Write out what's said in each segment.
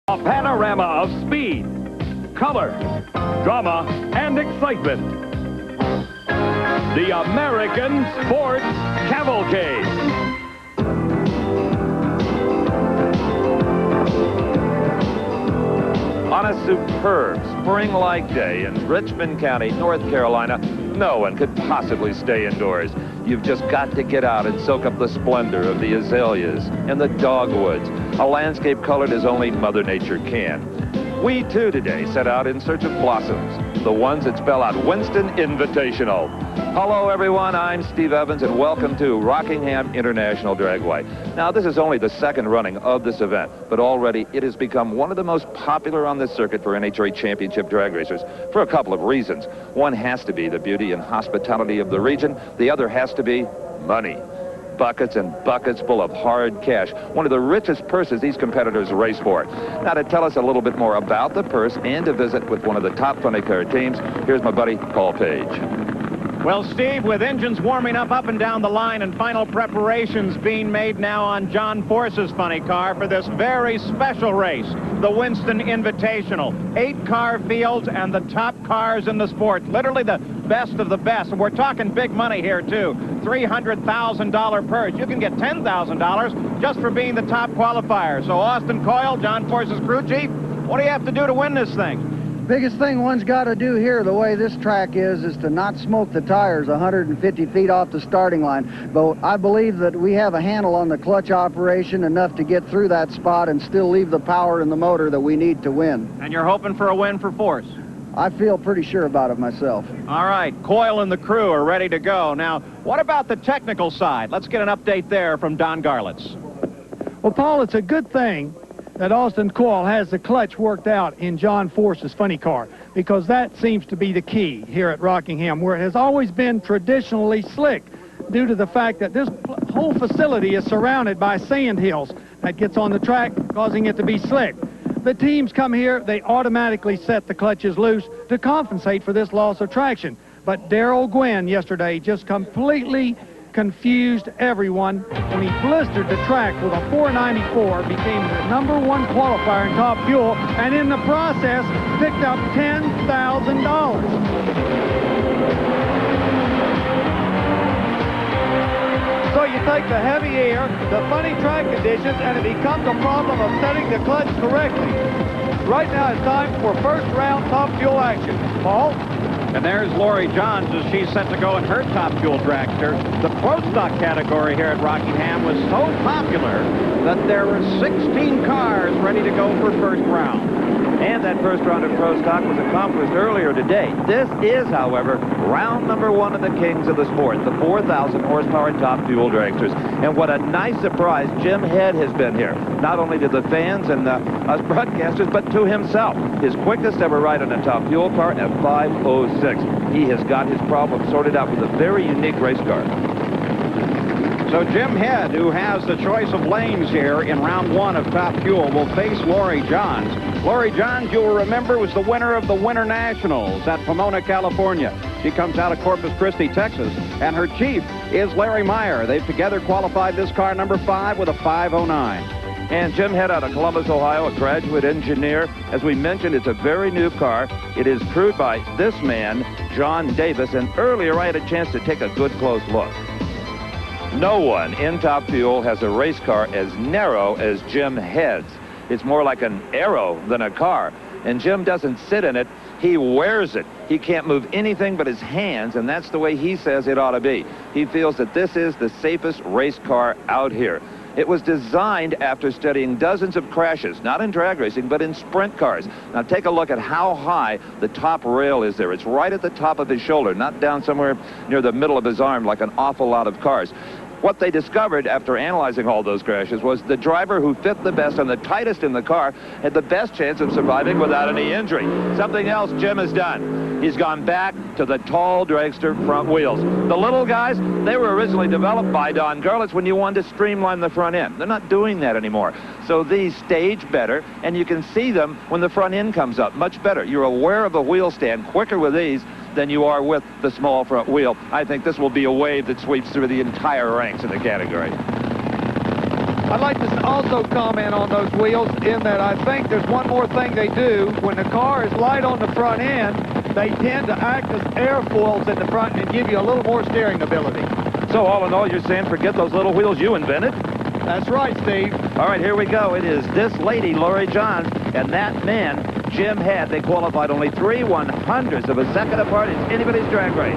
A panorama of speed, color, drama, and excitement. The American Sports Cavalcade. On a superb spring-like day in Richmond County, North Carolina, no one could possibly stay indoors. You've just got to get out and soak up the splendor of the azaleas and the dogwoods, a landscape colored as only Mother Nature can. We, too, today set out in search of blossoms, the ones that spell out Winston Invitational. Hello, everyone. I'm Steve Evans, and welcome to Rockingham International Dragway. Now, this is only the second running of this event, but already it has become one of the most popular on this circuit for NHRA championship drag racers for a couple of reasons. One has to be the beauty and hospitality of the region. The other has to be money. Buckets and buckets full of hard cash, one of the richest purses these competitors race for. Now, to tell us a little bit more about the purse and to visit with one of the top funny car teams, here's my buddy Paul Page. Well, Steve, with engines warming up and down the line and final preparations being made now on John Force's funny car for this very special race, the Winston Invitational. 8-car fields and the top cars in the sport, literally the best of the best. And we're talking big money here, too. $300,000 purse. You can get $10,000 just for being the top qualifier. So, Austin Coyle, John Force's crew chief, what do you have to do to win this thing? Biggest thing one's got to do here, the way this track is to not smoke the tires 150 feet off the starting line. But I believe that we have a handle on the clutch operation enough to get through that spot and still leave the power in the motor that we need to win. And you're hoping for a win for Force? I feel pretty sure about it myself. All right, Coyle and the crew are ready to go. Now, what about the technical side? Let's get an update there from Don Garlitz. Well, Paul, it's a good thing that Austin Coyle has the clutch worked out in John Force's funny car, because that seems to be the key here at Rockingham, where it has always been traditionally slick due to the fact that this whole facility is surrounded by sand hills that gets on the track, causing it to be slick. The teams come here, they automatically set the clutches loose to compensate for this loss of traction. But Darrell Gwynn yesterday just completely confused everyone when he blistered the track with a 494, became the #1 qualifier in top fuel, and in the process picked up $10,000. So you take the heavy air, the funny track conditions, and it becomes a problem of setting the clutch correctly. Right now it's time for first round top fuel action. Paul? And there's Lori Johns as she's set to go in her top fuel dragster. The Pro Stock category here at Rockingham was so popular that there were 16 cars ready to go for first round. And that first round of Pro Stock was accomplished earlier today. This is, however, round #1 of the kings of the sport, the 4,000 horsepower top fuel dragsters. And what a nice surprise Jim Head has been here, not only to the fans and us broadcasters, but to himself. His quickest ever ride on a top fuel car at 5:06. He has got his problem sorted out with a very unique race car. So Jim Head, who has the choice of lanes here in round 1 of top fuel, will face Lori Johns. Lori Johns, you'll remember, was the winner of the Winter Nationals at Pomona, California. She comes out of Corpus Christi, Texas, and her chief is Larry Meyer. They've together qualified this car #5 with a 5:09. And Jim Head out of Columbus, Ohio, a graduate engineer. As we mentioned, it's a very new car. It is crewed by this man, John Davis, and earlier I had a chance to take a good close look. No one in top fuel has a race car as narrow as Jim Head's. It's more like an arrow than a car. And Jim doesn't sit in it, he wears it. He can't move anything but his hands, and that's the way he says it ought to be. He feels that this is the safest race car out here. It was designed after studying dozens of crashes, not in drag racing, but in sprint cars. Now take a look at how high the top rail is there. It's right at the top of his shoulder, not down somewhere near the middle of his arm like an awful lot of cars. What they discovered after analyzing all those crashes was the driver who fit the best and the tightest in the car had the best chance of surviving without any injury. Something else Jim has done. He's gone back to the tall dragster front wheels. The little guys, they were originally developed by Don Garlitz when you wanted to streamline the front end. They're not doing that anymore. So these stage better, and you can see them when the front end comes up much better. You're aware of a wheel stand quicker with these than you are with the small front wheel. I think this will be a wave that sweeps through the entire ranks in the category. I'd like to also comment on those wheels in that I think there's one more thing they do. When the car is light on the front end, they tend to act as airfoils in the front and give you a little more steering ability. So all in all, you're saying forget those little wheels you invented? That's right, Steve. All right, here we go. It is this lady, Lori Johns, and that man, Jim Head. They qualified only 3/100ths of a second apart in anybody's drag race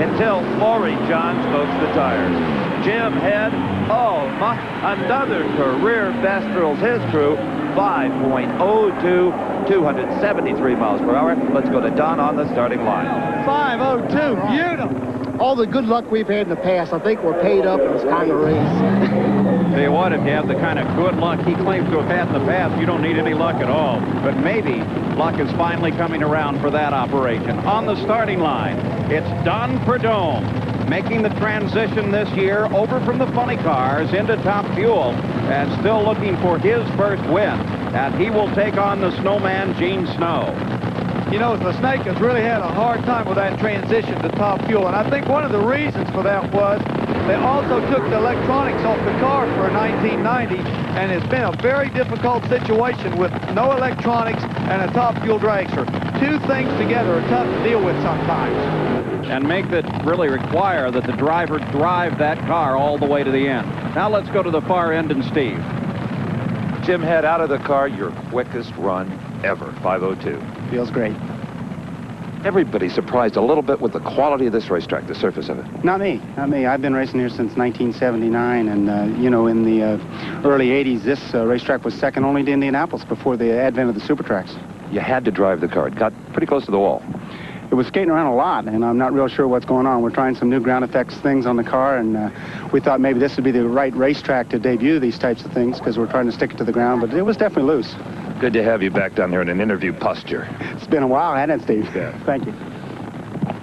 until Lori Johns smokes the tires. Jim Head, oh my, another career best thrills his crew, 5.02, 273 miles per hour. Let's go to Don on the starting line. 5:02, beautiful. All the good luck we've had in the past, I think we're paid up in this kind of race. Tell you what, if you have the kind of good luck he claims to have had in the past, you don't need any luck at all. But maybe luck is finally coming around for that operation. On the starting line, it's Don Prudhomme making the transition this year over from the funny cars into Top Fuel and still looking for his first win. And he will take on the snowman, Gene Snow. You know, the Snake has really had a hard time with that transition to Top Fuel, and I think one of the reasons for that was they also took the electronics off the car for 1990, and it's been a very difficult situation with no electronics and a Top Fuel dragster. Two things together are tough to deal with sometimes. And make that really require that the driver drive that car all the way to the end. Now let's go to the far end and Steve. Jim Head out of the car, your quickest run ever, 5:02. Feels great. Everybody's surprised a little bit with the quality of this racetrack, the surface of it. Not me. I've been racing here since 1979, and, you know, in the early 80s, this racetrack was second only to Indianapolis before the advent of the super tracks. You had to drive the car. It got pretty close to the wall. It was skating around a lot, and I'm not real sure what's going on. We're trying some new ground effects things on the car, and we thought maybe this would be the right racetrack to debut these types of things because we're trying to stick it to the ground, but it was definitely loose. Good to have you back down here in an interview posture. It's been a while, hasn't it, Steve? Yeah. Thank you.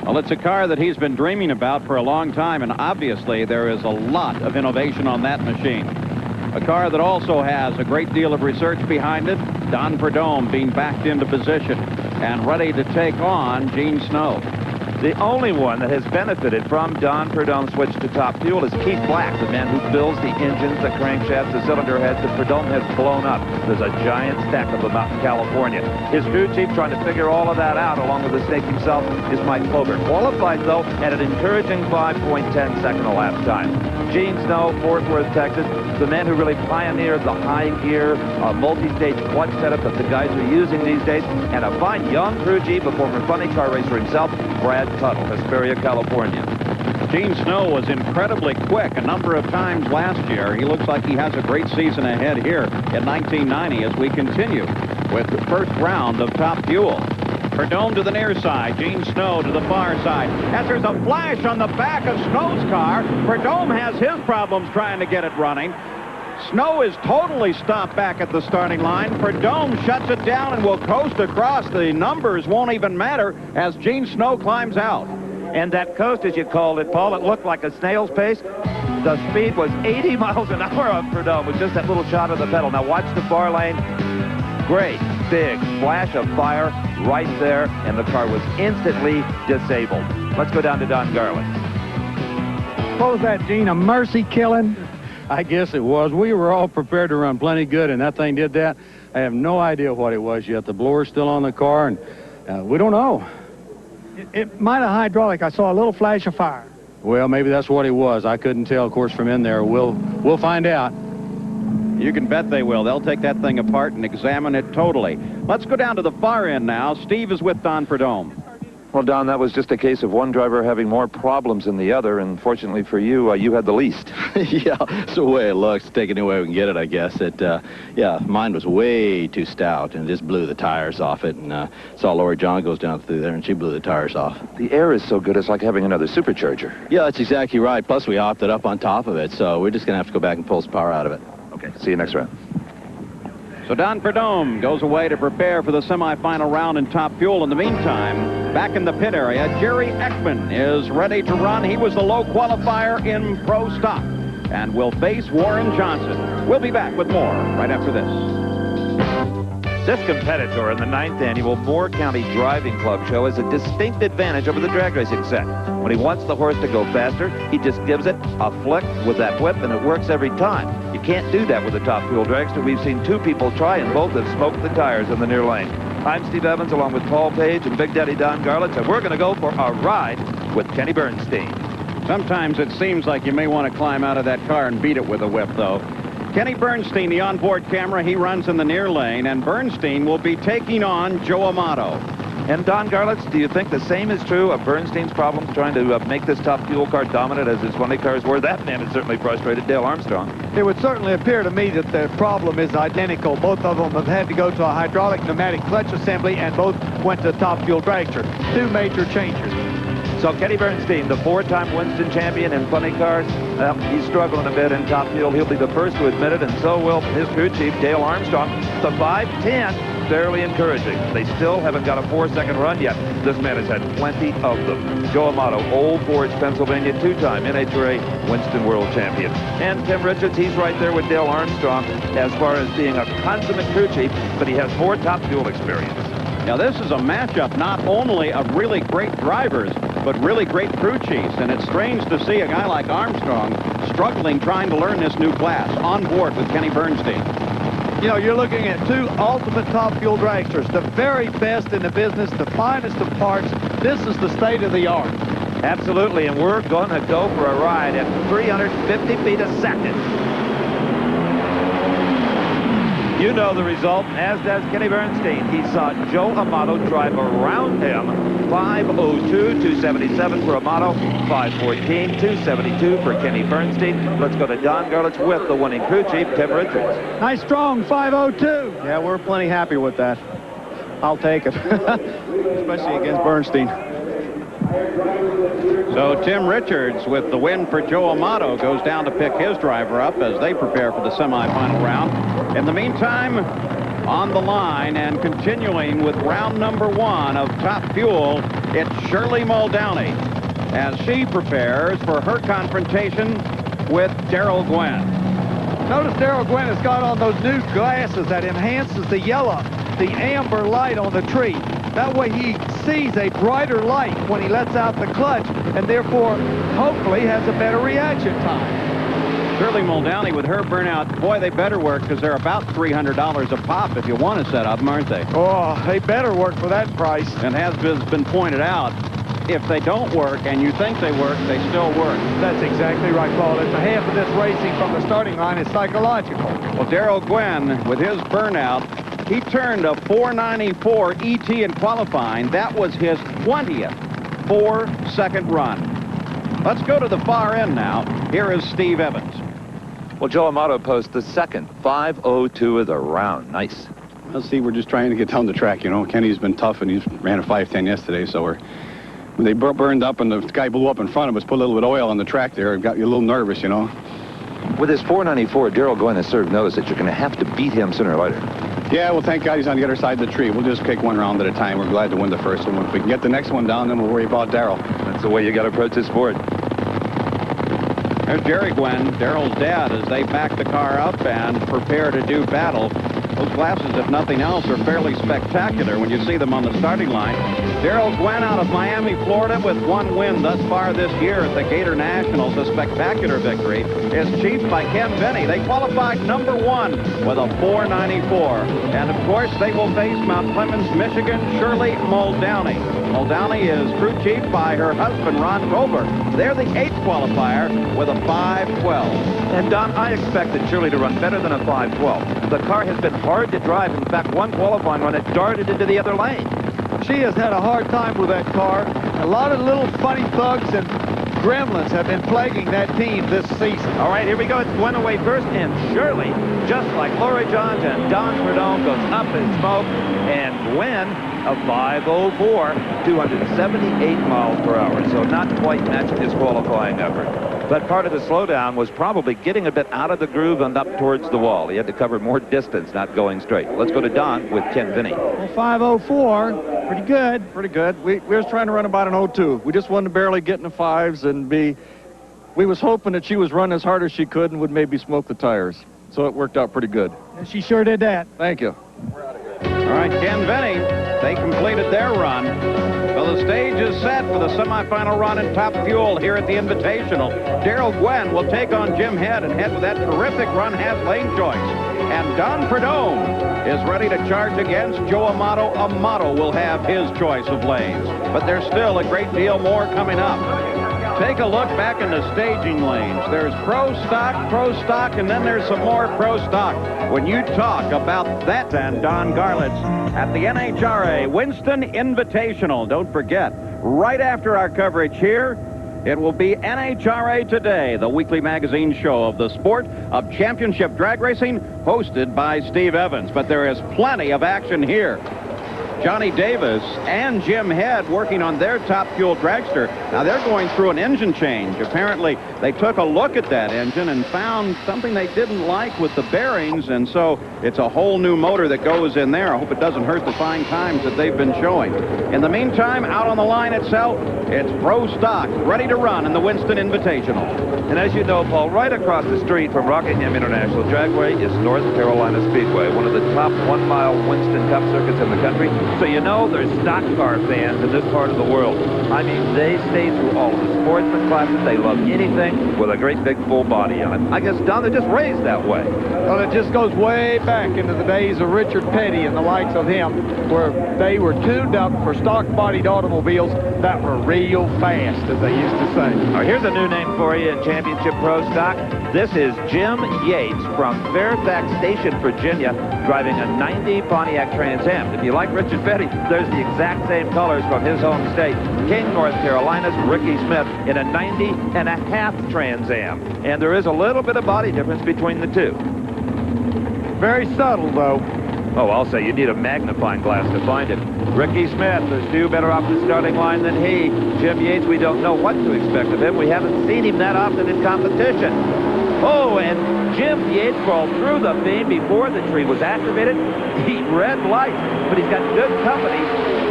Well, it's a car that he's been dreaming about for a long time, and obviously there is a lot of innovation on that machine. A car that also has a great deal of research behind it. Don Prudhomme being backed into position and ready to take on Gene Snow. The only one that has benefited from Don Prudhomme's switch to Top Fuel is Keith Black, the man who builds the engines, the crankshafts, the cylinder heads that Prudhomme has blown up. There's a giant stack of them out in California. His crew chief trying to figure all of that out, along with the Snake himself, is Mike Colbert. Qualified, though, at an encouraging 5.10 second elapsed time. Gene Snow, Fort Worth, Texas, the man who really pioneered the high-gear, multi-stage clutch setup that the guys are using these days, and a fine young crew chief, a former funny car racer himself, Brad Tuttle, Hesperia, California. Gene Snow was incredibly quick a number of times last year. He looks like he has a great season ahead here in 1990 as we continue with the first round of Top Fuel. Prudhomme to the near side, Gene Snow to the far side. As there's a flash on the back of Snow's car, Prudhomme has his problems trying to get it running. Snow is totally stopped back at the starting line. Prudhomme shuts it down and will coast across. The numbers won't even matter as Gene Snow climbs out. And that coast, as you called it, Paul, it looked like a snail's pace. The speed was 80 miles an hour on Prudhomme with just that little shot of the pedal. Now watch the far lane. Great big flash of fire right there, and the car was instantly disabled. Let's go down to Don Garland. What was that, Gene, a mercy killing? I guess it was. We were all prepared to run plenty good, and that thing did that. I have no idea what it was yet. The blower's still on the car, and we don't know. It might have hydraulic. I saw a little flash of fire. Well, maybe that's what it was. I couldn't tell, of course, from in there. We'll find out. You can bet they will. They'll take that thing apart and examine it totally. Let's go down to the far end now. Steve is with Don Prudhomme. Well, Don, that was just a case of one driver having more problems than the other, and fortunately for you, you had the least. Yeah, it's the way it looks. Take it any way we can get it, I guess. Yeah, mine was way too stout, and it just blew the tires off it, and saw Lori John goes down through there, and she blew the tires off. The air is so good, it's like having another supercharger. Yeah, that's exactly right. Plus, we opted up on top of it, so we're just going to have to go back and pull some power out of it. Okay, see you next round. So Don Prudhomme goes away to prepare for the semifinal round in Top Fuel. In the meantime, back in the pit area, Jerry Ekman is ready to run. He was the low qualifier in Pro Stock and will face Warren Johnson. We'll be back with more right after this. This competitor in the 9th annual Moore County Driving Club Show has a distinct advantage over the drag racing set. When he wants the horse to go faster, he just gives it a flick with that whip, and it works every time. You can't do that with a Top Fuel dragster. We've seen 2 people try, and both have smoked the tires in the near lane. I'm Steve Evans, along with Paul Page and Big Daddy Don Garlitz, and we're going to go for a ride with Kenny Bernstein. Sometimes it seems like you may want to climb out of that car and beat it with a whip, though. Kenny Bernstein, the onboard camera, he runs in the near lane, and Bernstein will be taking on Joe Amato. And Don Garlitz, do you think the same is true of Bernstein's problems trying to make this Top Fuel car dominant as his funny cars were? That man is certainly frustrated. Dale Armstrong. It would certainly appear to me that the problem is identical. Both of them have had to go to a hydraulic pneumatic clutch assembly, and both went to Top Fuel dragster. 2 major changes. So Kenny Bernstein, the 4-time Winston champion in funny cars, he's struggling a bit in Top Fuel. He'll be the first to admit it, and so will his crew chief, Dale Armstrong. The 5-10, fairly encouraging. They still haven't got a 4-second run yet. This man has had plenty of them. Joe Amato, Old Forge, Pennsylvania, 2-time NHRA Winston World Champion. And Tim Richards, he's right there with Dale Armstrong as far as being a consummate crew chief, but he has 4 Top Fuel experience. Now, this is a matchup not only of really great drivers, but really great crew chiefs. And it's strange to see a guy like Armstrong struggling trying to learn this new class on board with Kenny Bernstein. You know, you're looking at 2 ultimate Top Fuel dragsters, the very best in the business, the finest of parts. This is the state of the art. Absolutely, and we're going to go for a ride at 350 feet a second. You know the result, as does Kenny Bernstein. He saw Joe Amato drive around him. 5:02, 277 for Amato, 5:14, 272 for Kenny Bernstein. Let's go to Don Garlitz with the winning crew chief, Tim Richards. Nice strong 5:02. Yeah, we're plenty happy with that. I'll take it, especially against Bernstein. So Tim Richards, with the win for Joe Amato, goes down to pick his driver up as they prepare for the semifinal round. In the meantime, on the line and continuing with round number 1 of Top Fuel, it's Shirley Muldowney as she prepares for her confrontation with Darrell Gwynn. Notice Darrell Gwynn has got on those new glasses that enhances the yellow, the amber light on the tree. That way he sees a brighter light when he lets out the clutch, and therefore hopefully has a better reaction time. Shirley Muldowney with her burnout, boy, they better work, because they're about $300 a pop if you want to set up them, aren't they? Oh, they better work for that price. And as has been pointed out, if they don't work and you think they work, they still work. That's exactly right, Paul. It's a half of this racing from the starting line is psychological. Well, Darrell Gwynn, with his burnout, he turned a 494 ET in qualifying. That was his 20th 4-second run. Let's go to the far end now. Here is Steve Evans. Well, Joe Amato posts the second 5:02 of the round. Nice. Well, see, we're just trying to get down the track, you know. Kenny's been tough, and he's ran a 5:10 yesterday, so when they burned up and the guy blew up in front of us, put a little bit of oil on the track there, it got you a little nervous, you know. With his 494, Darrell Gwynn has sort of noticed that you're going to have to beat him sooner or later. Yeah, well, thank God he's on the other side of the tree. We'll just take one round at a time. We're glad to win the first one. If we can get the next one down, then we'll worry about Darrell. That's the way you got to approach this sport. There's Jerry Gwynn, Darrell's dad, as they back the car up and prepare to do battle. Those glasses, if nothing else, are fairly spectacular when you see them on the starting line. Darrell Gwynn out of Miami, Florida, with 1 win thus far this year at the Gator Nationals. A spectacular victory is chiefed by Ken Benny. They qualified number 1 with a 494. And, of course, they will face Mount Clemens, Michigan, Shirley Muldowney. Muldowney is crew chief by her husband, Ron Gober. They're the 8th qualifier with a 512. And, Don, I expected Shirley to run better than a 512. The car has been hard to drive. In fact, one qualifying run, it darted into the other lane. She has had a hard time with that car. A lot of little funny thugs and gremlins have been plaguing that team this season. All right, here we go. It's Gwynn away first, and Shirley, just like Lori Johns and Don Prudhomme, goes up in smoke, and Gwynn, a 504, 278 miles per hour, so not quite matching his qualifying effort. But part of the slowdown was probably getting a bit out of the groove and up towards the wall. He had to cover more distance, not going straight. Let's go to Don with Ken Vinny. Well, 504, pretty good. Pretty good. We was trying to run about an 02. We just wanted to barely get in the 5s and we was hoping that she was running as hard as she could and would maybe smoke the tires. So it worked out pretty good. And she sure did that. Thank you. We're out of here. All right, Ken Venny, they completed their run. So the stage is set for the semifinal run in Top Fuel here at the Invitational. Darrell Gwynn will take on Jim Head, and Head with that terrific run has lane choice. And Don Perdome is ready to charge against Joe Amato. Amato will have his choice of lanes. But there's still a great deal more coming up. Take a look back in the staging lanes. There's pro stock, and then there's some more pro stock. When you talk about that, and Don Garlitz at the NHRA Winston Invitational. Don't forget, right after our coverage here, it will be NHRA Today, the weekly magazine show of the sport of championship drag racing, hosted by Steve Evans. But there is plenty of action here. Johnny Davis and Jim Head working on their Top Fuel dragster. Now they're going through an engine change. Apparently they took a look at that engine and found something they didn't like with the bearings, and so it's a whole new motor that goes in there. I hope it doesn't hurt the fine times that they've been showing. In the meantime, out on the line itself, it's pro stock, ready to run in the Winston Invitational. And as you know, Paul, right across the street from Rockingham International Dragway is North Carolina Speedway, one of the top 1-mile Winston Cup circuits in the country. So you know there's stock car fans in this part of the world. I mean, they stay through all of the sportsman classes. They love anything with a great big full body on it. I guess, Don, they're just raised that way. Well, it just goes way back into the days of Richard Petty and the likes of him, where they were tuned up for stock-bodied automobiles that were real fast, as they used to say. All right, here's a new name for you in Championship Pro Stock. This is Jim Yates from Fairfax Station, Virginia, driving a 90 Pontiac Trans Am. If you like Richard Petty, there's the exact same colors from his home state. King, North Carolina's Ricky Smith in a 90.5 Trans Am. And there is a little bit of body difference between the two. Very subtle, though. Oh, I'll say you need a magnifying glass to find it. Ricky Smith, there's two better off the starting line than he. Jim Yates, we don't know what to expect of him. We haven't seen him that often in competition. Oh, and Jim Yates crawled through the beam before the tree was activated. He red light, but he's got good company.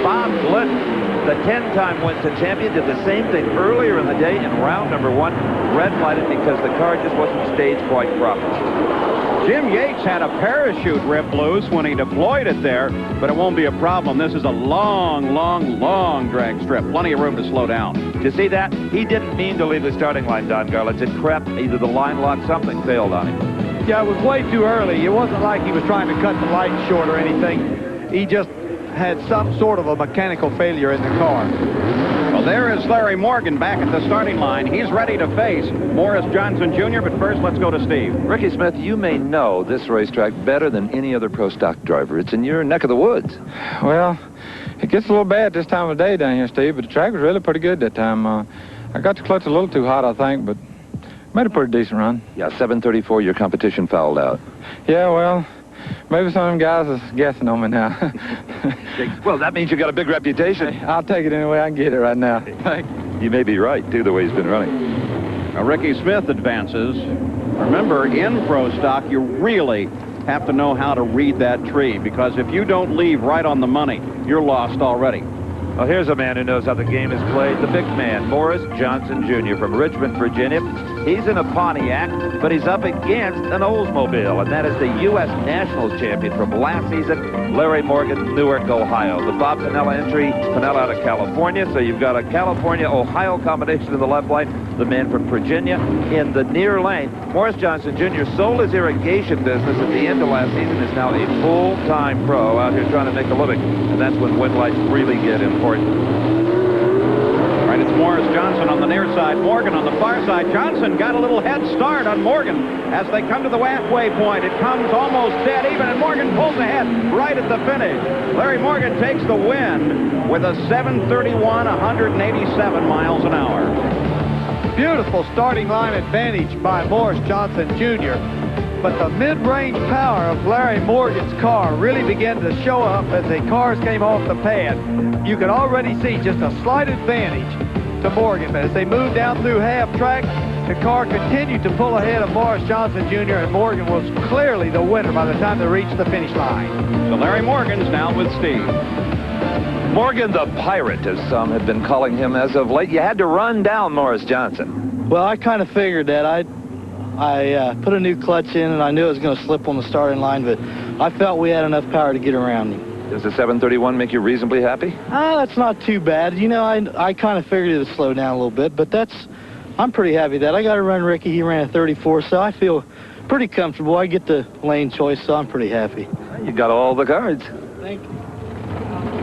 Bob Glidden, the 10-time Winston champion, did the same thing earlier in the day in round number 1. Red lighted because the car just wasn't staged quite properly. Jim Yates had a parachute ripped loose when he deployed it there, but it won't be a problem. This is a long, long, long drag strip. Plenty of room to slow down. Did you see that? He didn't mean to leave the starting line, Don Garlitz. It crept. Either the line lock, something failed on him. Yeah, it was way too early. It wasn't like he was trying to cut the light short or anything. He just had some sort of a mechanical failure in the car. Well, there is Larry Morgan back at the starting line. He's ready to face Morris Johnson Jr., but first let's go to Steve. Ricky Smith, you may know this racetrack better than any other pro stock driver. It's in your neck of the woods. Well, it gets a little bad this time of day down here, Steve, but the track was really pretty good that time. I got the clutch a little too hot, I think, but made a pretty decent run. Yeah, 734, your competition fouled out. Yeah, well, maybe some of them guys is guessing on me now. Well, that means you got a big reputation. Hey, I'll take it any way I can get it right now. You may be right, too, the way he's been running. Now, Ricky Smith advances. Remember, in pro stock, you really have to know how to read that tree, because if you don't leave right on the money, you're lost already. Well, here's a man who knows how the game is played. The big man, Morris Johnson Jr. from Richmond, Virginia. He's in a Pontiac, but he's up against an Oldsmobile, and that is the U.S. Nationals champion from last season, Larry Morgan, Newark, Ohio. The Bob Pinella entry, Pinella out of California, so you've got a California-Ohio combination in the left lane. The man from Virginia in the near lane. Morris Johnson Jr. sold his irrigation business at the end of last season, is now a full-time pro out here trying to make a living, and that's when win lights really get important. All right, it's Morris Johnson on the near side, Morgan on the far side. Johnson got a little head start on Morgan as they come to the halfway point. It comes almost dead even, and Morgan pulls ahead right at the finish. Larry Morgan takes the win with a 7:31, 187 miles an hour. Beautiful starting line advantage by Morris Johnson Jr., but the mid-range power of Larry Morgan's car really began to show up as the cars came off the pad. You could already see just a slight advantage to Morgan, but as they moved down through half track, the car continued to pull ahead of Morris Johnson Jr., and Morgan was clearly the winner by the time they reached the finish line. So Larry Morgan's now with Steve. Morgan the Pirate, as some have been calling him as of late. You had to run down Morris Johnson. Well, I kind of figured that. I put a new clutch in, and I knew it was going to slip on the starting line, but I felt we had enough power to get around him. Does the 731 make you reasonably happy? That's not too bad. You know, I kind of figured it would slow down a little bit, but I'm pretty happy that. I got to run Ricky. He ran a 34, so I feel pretty comfortable. I get the lane choice, so I'm pretty happy. You got all the cards. Thank you.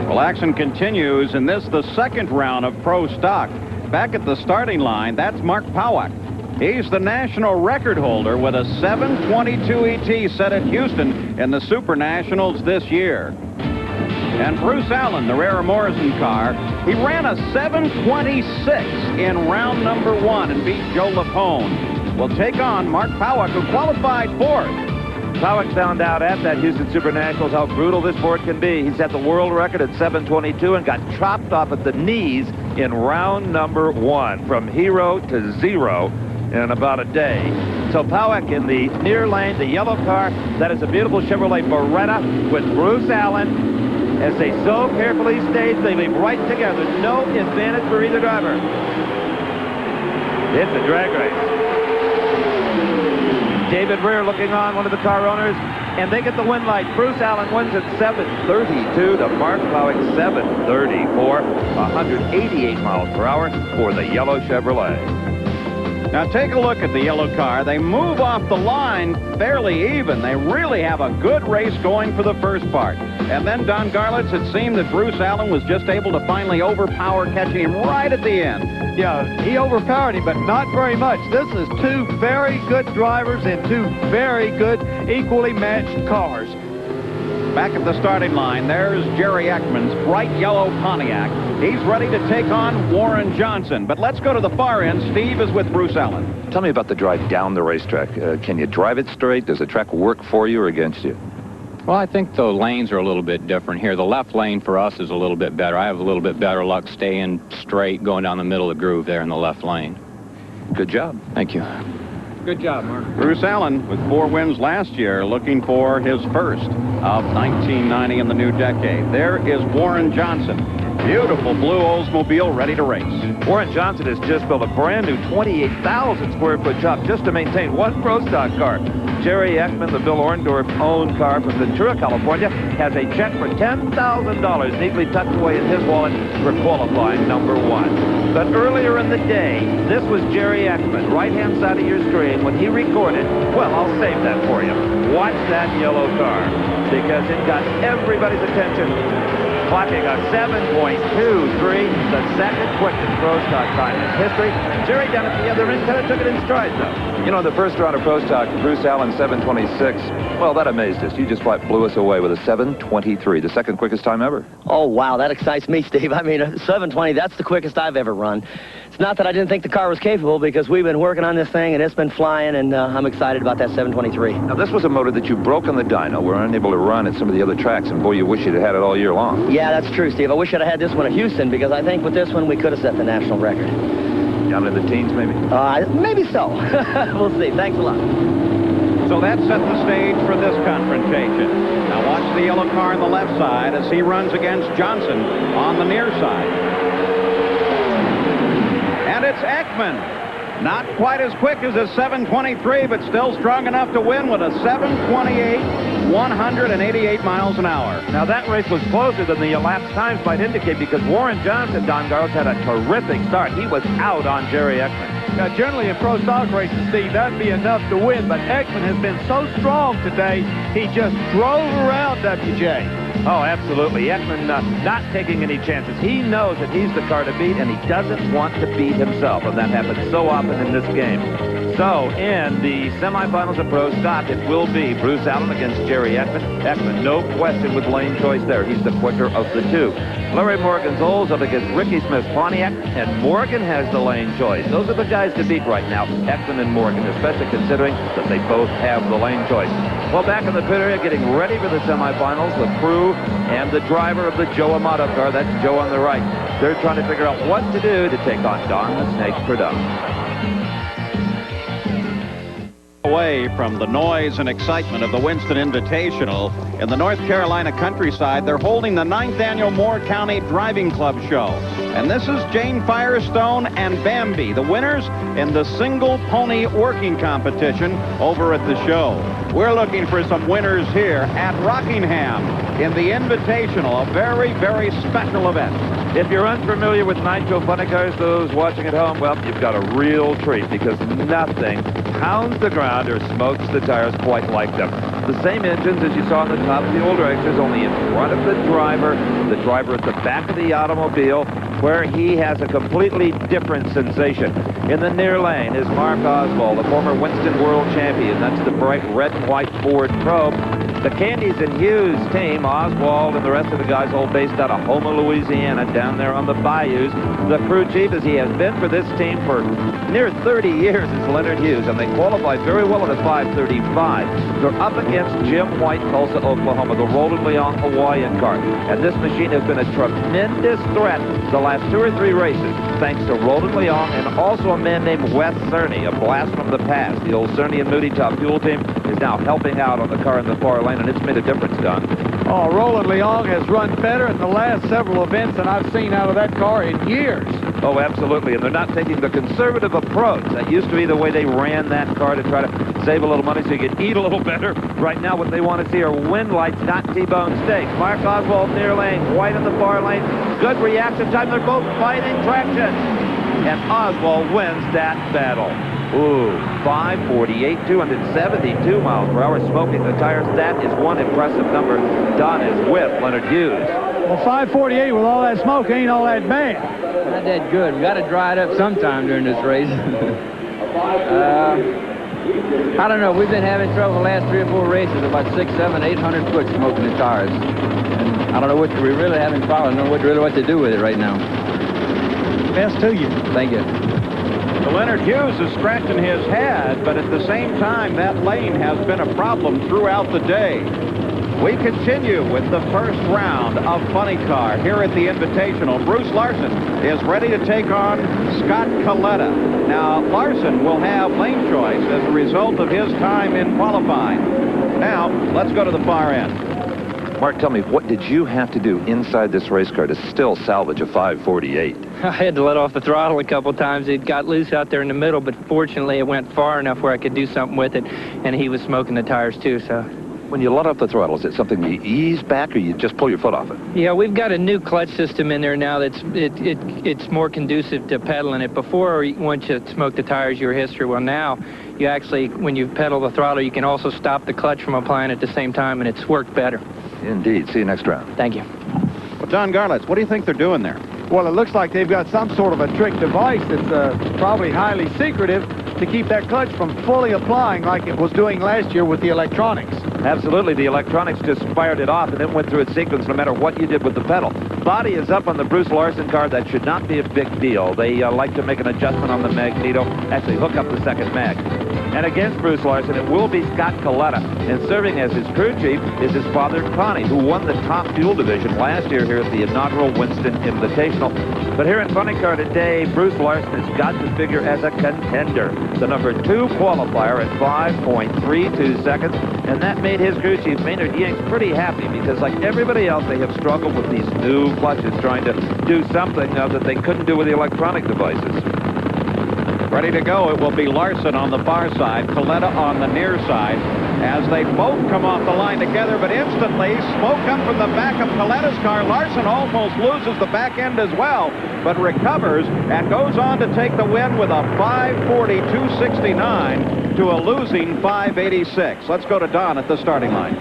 Well, action continues in this, the second round of Pro Stock. Back at the starting line, that's Mark Powack. He's the national record holder with a 722 ET set at Houston in the Super Nationals this year. And Bruce Allen, the Rare Morrison car, he ran a 726 in round number 1 and beat Joe Lapone. Will take on Mark Powack, who qualified 4th. Powack found out at that Houston Super Nationals how brutal this Ford can be. He's had the world record at 722 and got chopped off at the knees in round number 1 from hero to 0 in about a day. So Powack in the near lane, the yellow car, that is a beautiful Chevrolet Beretta with Bruce Allen. As they so carefully stage, they leave right together. No advantage for either driver. It's a drag race. David Rear looking on, one of the car owners, and they get the win light. Bruce Allen wins at 732 to Mark Powack 734, 188 miles per hour for the yellow Chevrolet. Now take a look at the yellow car. They move off the line fairly even. They really have a good race going for the first part. And then Don Garlitz, it seemed that Bruce Allen was just able to finally overpower, catching him right at the end. Yeah, he overpowered him, but not very much. This is two very good drivers in two very good, equally matched cars. Back at the starting line, there's Jerry Ekman's bright yellow Pontiac. He's ready to take on Warren Johnson. But let's go to the far end. Steve is with Bruce Allen. Tell me about the drive down the racetrack. Can you drive it straight? Does the track work for you or against you? Well, I think the lanes are a little bit different here. The left lane for us is a little bit better. I have a little bit better luck staying straight, going down the middle of the groove there in the left lane. Good job. Thank you. Good job, Mark. Bruce Allen with 4 wins last year, looking for his first of 1990 in the new decade. There is Warren Johnson. Beautiful blue Oldsmobile ready to race. Warren Johnson has just built a brand new 28,000 square foot shop just to maintain one Pro Stock car. Jerry Ekman, the Bill Orndorff-owned car from Ventura, California, has a check for $10,000 neatly tucked away in his wallet for qualifying number 1. But earlier in the day, this was Jerry Ekman, right-hand side of your screen, when he recorded. Well, I'll save that for you. Watch that yellow car, because it got everybody's attention. Clocking a 7.23, the second quickest Pro Stock time in history. Jerry down at the other end kind of took it in stride, though. You know, the first round of Pro Stock, Bruce Allen 726. Well, that amazed us. You just flat blew us away with a 723, the second quickest time ever. Oh, wow, that excites me, Steve. I mean, a 720, that's the quickest I've ever run. It's not that I didn't think the car was capable, because we've been working on this thing, and it's been flying, and I'm excited about that 723. Now, this was a motor that you broke on the dyno. We're unable to run at some of the other tracks, and boy, you wish you'd had it all year long. Yeah, that's true, Steve. I wish I'd had this one at Houston, because I think with this one, we could have set the national record. Down in the teens, maybe? Maybe so. We'll see. Thanks a lot. So that set the stage for this confrontation. Now watch the yellow car on the left side as he runs against Johnson on the near side. And it's Ekman. Not quite as quick as a 723, but still strong enough to win with a 728, 188 miles an hour. Now, that race was closer than the elapsed times might indicate, because Warren Johnson, Don Garlitz, had a terrific start. He was out on Jerry Ekman. Now, generally in Pro Stock races, Steve, that'd be enough to win, but Ekman has been so strong today, he just drove around WJ. Oh, absolutely. Ekman not taking any chances. He knows that he's the car to beat, and he doesn't want to beat himself, and that happens so often in this game. So, in the semifinals of Pro Stock, it will be Bruce Allen against Jerry Ekman. Ekman, no question, with lane choice there. He's the quicker of the two. Larry Morgan's Olds up against Ricky Smith's Pontiac, and Morgan has the lane choice. Those are the guys to beat right now, Ekman and Morgan, especially considering that they both have the lane choice. Well, back in the pit area, getting ready for the semifinals, the crew and the driver of the Joe Amato car, that's Joe on the right. They're trying to figure out what to do to take on Don the Snake Prudhomme. Away from the noise and excitement of the Winston Invitational in the North Carolina countryside, they're holding the 9th annual Moore County Driving Club Show. And this is Jane Firestone and Bambi, the winners in the single pony working competition over at the show. We're looking for some winners here at Rockingham in the Invitational, a very, very special event. If you're unfamiliar with Nitro funny cars, those watching at home, well, you've got a real treat because nothing pounds the ground or smokes the tires quite like them. The same engines as you saw on the top of the old dragsters, only in front of the driver at the back of the automobile, where he has a completely different sensation. In the near lane is Mark Oswald, the former Winston world champion. That's the bright red and white Ford Probe. The Candies and Hughes team, Oswald and the rest of the guys all based out of Houma, Louisiana, down there on the bayous. The crew chief, as he has been for this team for near 30 years, is Leonard Hughes, and they qualified very well in a 535. They're up against Jim White, Tulsa, Oklahoma, the Roland Leong Hawaiian car. And this machine has been a tremendous threat the last 2 or 3 races, thanks to Roland Leong and also a man named Wes Cerny, a blast from the past. The old Cerny and Moody Top Fuel team is now helping out on the car in the far lane, and it's made a difference, Don. Oh, Roland Leong has run better in the last several events than I've seen out of that car in years. Oh, absolutely, and they're not taking the conservative approach. That used to be the way they ran that car, to try to save a little money so you could eat a little better. Right now, what they want to see are wind lights, not T-bone steaks. Mark Oswald near lane, White in the far lane. Good reaction time. They're both fighting traction. And Oswald wins that battle. Ooh, 548, 272 miles per hour, smoking the tires. That is one impressive number. Don is with Leonard Hughes. Well, 548 with all that smoke ain't all that bad. Not that good. We got to dry it up sometime during this race. I don't know. We've been having trouble the last 3 or 4 races, about 600, 700, 800 foot smoking the tires. And I don't know what we really haven't followed. I don't know what to do with it right now. Best to you. Thank you. Well, Leonard Hughes is scratching his head, but at the same time, that lane has been a problem throughout the day. We continue with the first round of Funny Car here at the Invitational. Bruce Larson is ready to take on Scott Coletta. Now, Larson will have lane choice as a result of his time in qualifying. Now, let's go to the far end. Mark, tell me, what did you have to do inside this race car to still salvage a 548? I had to let off the throttle a couple times. It got loose out there in the middle, but fortunately it went far enough where I could do something with it, and he was smoking the tires too, so. When you let off the throttle, is it something you ease back or you just pull your foot off it? Yeah, we've got a new clutch system in there now that's it's more conducive to pedaling it. Before, once you smoke the tires, your history. Well, now you actually, when you pedal the throttle, you can also stop the clutch from applying at the same time, and it's worked better. Indeed. See you next round. Thank you. Well, Don Garlitz, what do you think they're doing there? Well, it looks like they've got some sort of a trick device that's probably highly secretive to keep that clutch from fully applying like it was doing last year with the electronics. Absolutely. The electronics just fired it off and it went through its sequence no matter what you did with the pedal. Body is up on the Bruce Larson car. That should not be a big deal. They like to make an adjustment on the magneto, actually hook up the second mag. And against Bruce Larson, it will be Scott Coletta. And serving as his crew chief is his father, Connie, who won the top fuel division last year here at the inaugural Winston Invitational. But here in Funny Car today, Bruce Larson has got to figure as a contender. The number 2 qualifier at 5.32 seconds. And that made his crew chief, Maynard Yanks, pretty happy because like everybody else, they have struggled with these new clutches, trying to do something that they couldn't do with the electronic devices. Ready to go, it will be Larson on the far side, Coletta on the near side, as they both come off the line together, but instantly, smoke up from the back of Coletta's car. Larson almost loses the back end as well, but recovers and goes on to take the win with a 540.269 to a losing 586. Let's go to Don at the starting line.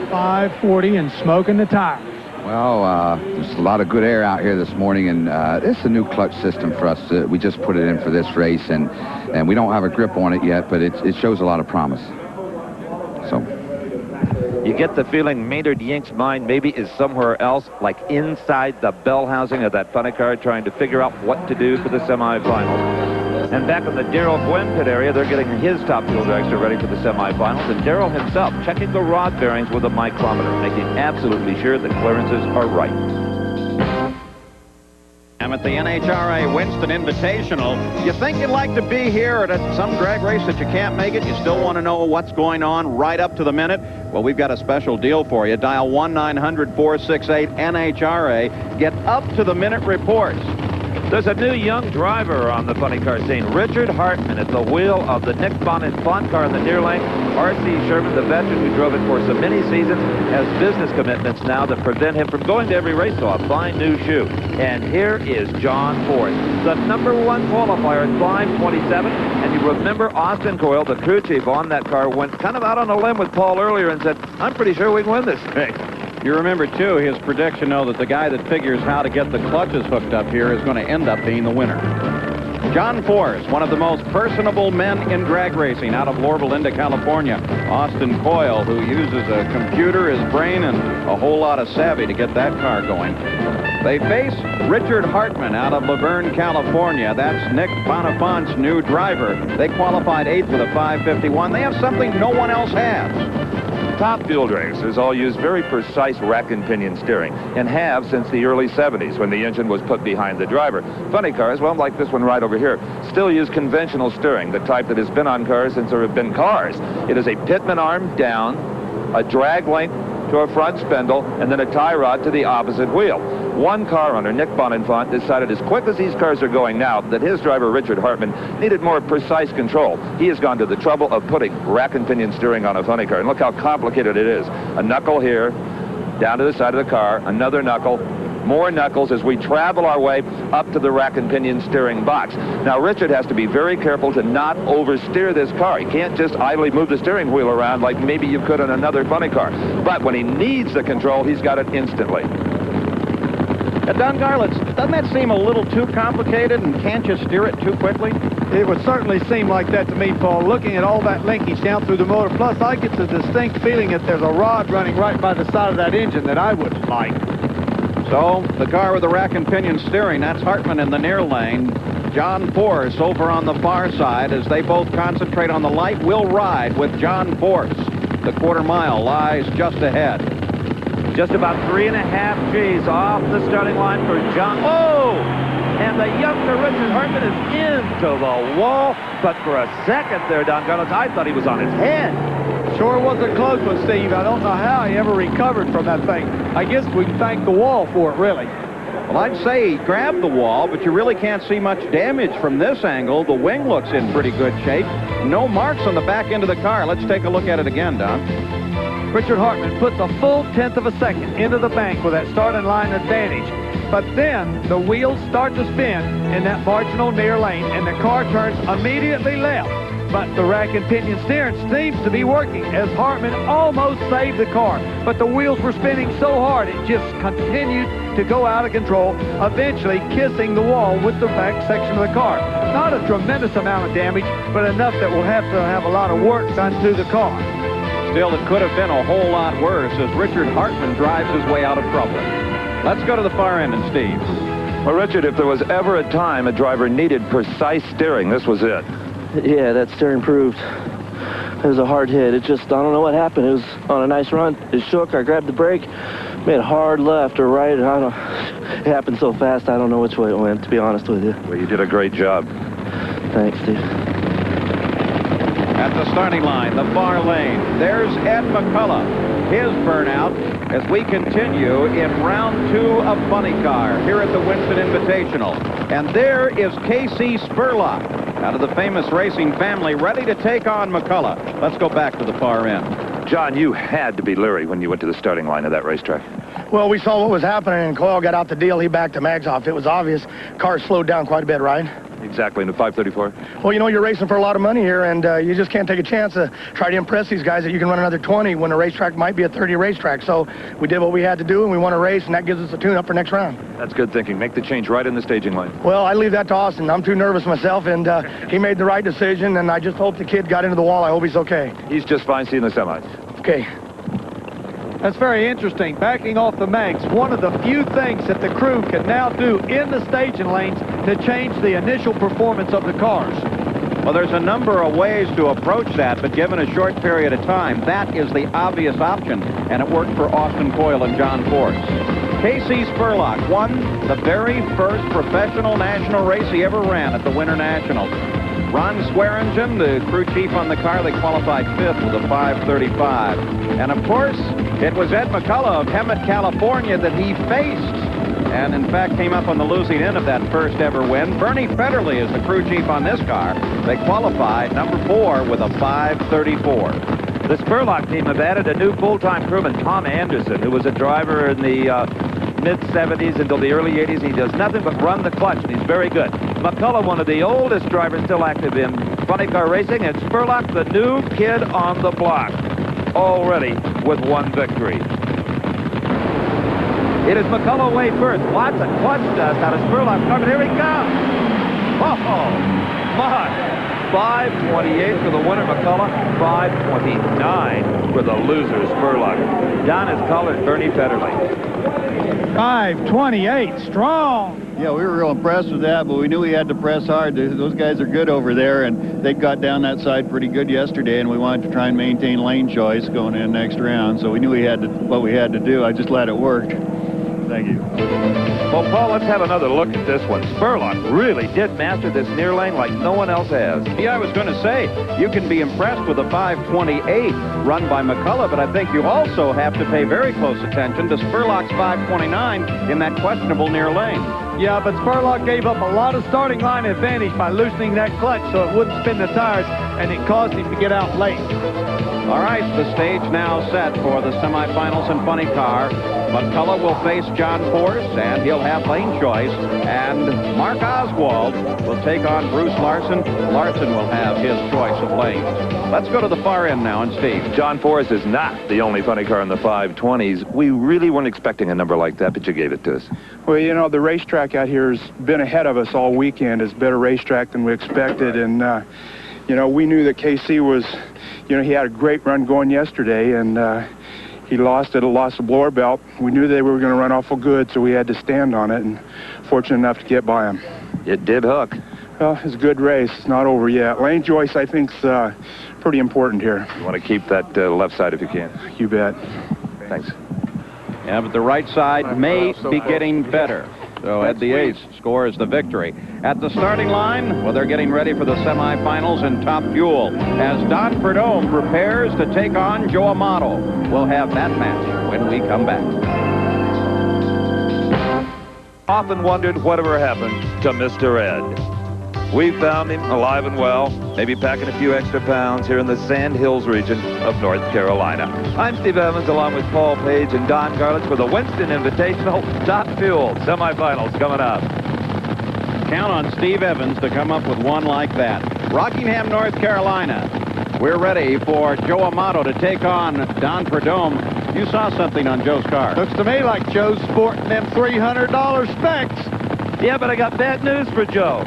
540 and smoking the tires. Well, there's a lot of good air out here this morning, and it's a new clutch system for us. We just put it in for this race, and we don't have a grip on it yet, but it shows a lot of promise. So you get the feeling Maynard Yank's mind maybe is somewhere else, like inside the bell housing of that Funny Car, trying to figure out what to do for the semifinals. And back in the Darrell Gwynn pit area, they're getting his top fuel dragster ready for the semifinals. And Darrell himself checking the rod bearings with a micrometer, making absolutely sure the clearances are right. I'm at the NHRA Winston Invitational. You think you'd like to be here at some drag race that you can't make it? You still want to know what's going on right up to the minute? Well, we've got a special deal for you. Dial 1-900-468-NHRA. Get up to the minute reports. There's a new young driver on the funny car scene. Richard Hartman at the wheel of the Nick Bonifant car in the near lane. R.C. Sherman, the veteran who drove it for so many seasons, has business commitments now that prevent him from going to every race, so a fine new shoe. And here is John Force, the #1 qualifier at 5:27. And you remember Austin Coyle, the crew chief on that car, went kind of out on a limb with Paul earlier and said, I'm pretty sure we can win this thing. You remember, too, his prediction, though, that the guy that figures how to get the clutches hooked up here is going to end up being the winner. John Force, one of the most personable men in drag racing out of Lorville, California. Austin Coyle, who uses a computer, his brain, and a whole lot of savvy to get that car going. They face Richard Hartman out of Laverne, California. That's Nick Bonifant's new driver. They qualified 8th with a 5:51. They have something no one else has. Top field racers all use very precise rack and pinion steering, and have since the early 70s when the engine was put behind the driver. Funny cars, well, like this one right over here, still use conventional steering, the type that has been on cars since there have been cars. It is a pitman arm down, a drag link to a front spindle, and then a tie rod to the opposite wheel. One car owner, Nick Bonifant, decided as quick as these cars are going now that his driver, Richard Hartman, needed more precise control. He has gone to the trouble of putting rack and pinion steering on a funny car. And look how complicated it is. A knuckle here, down to the side of the car, another knuckle, more knuckles as we travel our way up to the rack and pinion steering box. Now, Richard has to be very careful to not oversteer this car. He can't just idly move the steering wheel around like maybe you could on another funny car. But when he needs the control, he's got it instantly. Don Garlitz, doesn't that seem a little too complicated, and can't you steer it too quickly? It would certainly seem like that to me, Paul, looking at all that linkage down through the motor. Plus, I get the distinct feeling that there's a rod running right by the side of that engine that I would like. So, the car with the rack and pinion steering, that's Hartman in the near lane. John Force over on the far side as they both concentrate on the light. We'll ride with John Force. The quarter mile lies just ahead. Just about 3.5 Gs off the starting line for John. Oh! And the younger Richard Hartman is into the wall. But for a second there, Don Garlitz, I thought he was on his head. Sure was a close one, Steve. I don't know how he ever recovered from that thing. I guess we can thank the wall for it, really. Well, I'd say he grabbed the wall, but you really can't see much damage from this angle. The wing looks in pretty good shape. No marks on the back end of the car. Let's take a look at it again, Don. Richard Hartman puts a full 1/10 of a second into the bank with that starting line advantage. But then the wheels start to spin in that marginal near lane, and the car turns immediately left. But the rack and pinion steering seems to be working as Hartman almost saved the car. But the wheels were spinning so hard it just continued to go out of control, eventually kissing the wall with the back section of the car. Not a tremendous amount of damage, but enough that we'll have to have a lot of work done to the car. Still, it could have been a whole lot worse as Richard Hartman drives his way out of trouble. Let's go to the far end and Steve. Well, Richard, if there was ever a time a driver needed precise steering, this was it. Yeah, that steering proved. It was a hard hit. It just, I don't know what happened. It was on a nice run. It shook. I grabbed the brake, made a hard left or right. I don't know. It happened so fast, I don't know which way it went, to be honest with you. Well, you did a great job. Thanks, Steve. At the starting line, the far lane, there's Ed McCullough. His burnout as we continue in round 2 of Funny Car here at the Winston Invitational. And there is Casey Spurlock out of the famous racing family ready to take on McCullough. Let's go back to the far end. John, you had to be leery when you went to the starting line of that racetrack. Well, we saw what was happening, and Coyle got out the deal. He backed the mags off. It was obvious. Car slowed down quite a bit, right? Exactly, in the 534. Well, you know, you're racing for a lot of money here, and you just can't take a chance to try to impress these guys that you can run another 20 when the racetrack might be a 30 racetrack. So we did what we had to do, and we won a race, and that gives us a tune-up for next round. That's good thinking. Make the change right in the staging line. Well, I leave that to Austin. I'm too nervous myself, and he made the right decision, and I just hope the kid got into the wall. I hope he's okay. He's just fine. See you in the semis. Okay. That's very interesting. Backing off the mags, one of the few things that the crew can now do in the staging lanes to change the initial performance of the cars. Well, there's a number of ways to approach that, but given a short period of time, that is the obvious option, and it worked for Austin Coyle and John Force. Casey Spurlock won the very first professional national race he ever ran at the Winter Nationals. Ron Swearingen, the crew chief on the car, they qualified 5th with a 5:35. And, of course, it was Ed McCullough of Hemet, California that he faced and in fact came up on the losing end of that first ever win. Bernie Federley is the crew chief on this car. They qualified number 4 with a 5:34. The Spurlock team have added a new full-time crewman, Tom Anderson, who was a driver in the mid-70s until the early 80s. He does nothing but run the clutch, and he's very good. McCullough, one of the oldest drivers still active in funny car racing, and Spurlock, the new kid on the block, already with 1 victory. It is McCullough away first. Lots of clutch dust out of Spurlock's car, but here he comes. Oh, my. 5:28 for the winner, McCullough. 5:29 for the loser, Spurlock. Don has colored Bernie Federley. 5:28, strong. Yeah, we were real impressed with that, but we knew we had to press hard. Those guys are good over there, and they got down that side pretty good yesterday, and we wanted to try and maintain lane choice going in next round, so we knew we had to, what we had to do. I just let it work. Thank you. Well, Paul, let's have another look at this one. Spurlock really did master this near lane like no one else has. Yeah, I was going to say, you can be impressed with a 5:28 run by McCullough, but I think you also have to pay very close attention to Spurlock's 5:29 in that questionable near lane. Yeah, but Spurlock gave up a lot of starting line advantage by loosening that clutch so it wouldn't spin the tires, and it caused him to get out late. All right, the stage now set for the semifinals in funny car. McCullough will face John Force, and he'll have lane choice. And Mark Oswald will take on Bruce Larson. Larson will have his choice of lanes. Let's go to the far end now, and Steve. John Force is not the only funny car in the 520s. We really weren't expecting a number like that, but you gave it to us. Well, you know, the racetrack out here has been ahead of us all weekend. It's a better racetrack than we expected, and you know, we knew that KC was, you know, he had a great run going yesterday, and he lost the blower belt. We knew they were going to run awful good, so we had to stand on it, and fortunate enough to get by him. It did hook. Well, it's a good race. It's not over yet. Lane choice, I think, is pretty important here. You want to keep that left side if you can. You bet. Thanks. Yeah, but the right side may be getting better. So Ed the Ace scores the victory. At the starting line, well, they're getting ready for the semifinals in Top Fuel as Don Prudhomme prepares to take on Joe Amato. We'll have that match when we come back. Often wondered whatever happened to Mr. Ed. We found him alive and well, maybe packing a few extra pounds here in the Sand Hills region of North Carolina. I'm Steve Evans, along with Paul Page and Don Garlitz for the Winston Invitational Top Fuel semifinals coming up. Count on Steve Evans to come up with one like that. Rockingham, North Carolina. We're ready for Joe Amato to take on Don Prudhomme. You saw something on Joe's car. Looks to me like Joe's sporting them $300 specs. Yeah, but I got bad news for Joe.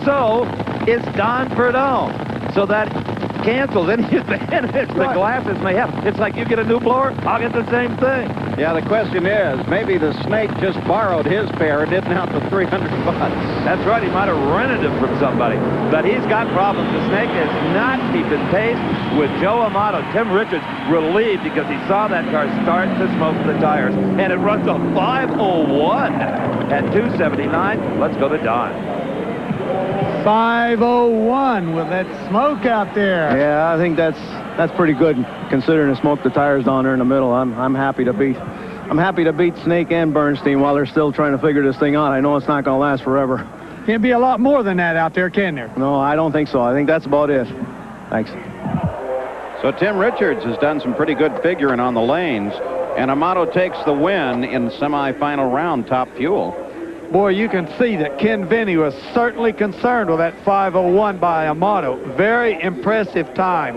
So, it's Don Prudhomme. So that cancels any advantage the glasses may have. It's like you get a new blower, I'll get the same thing. Yeah, the question is, maybe the snake just borrowed his pair and didn't have the $300. That's right, he might have rented them from somebody. But he's got problems. The snake is not keeping pace with Joe Amato. Tim Richards relieved because he saw that car start to smoke the tires. And it runs a 5:01 at 279. Let's go to Don. 5:01 with that smoke out there. Yeah, I think that's pretty good considering the smoke the tires down there in the middle. I'm happy to beat Snake and Bernstein while they're still trying to figure this thing out. I know it's not going to last forever. Can't be a lot more than that out there, can there? No, I don't think so. I think that's about it. Thanks. So Tim Richards has done some pretty good figuring on the lanes, and Amato takes the win in the semifinal round, Top Fuel. Boy, you can see that Ken Vinny was certainly concerned with that 5:01 by Amato. Very impressive time.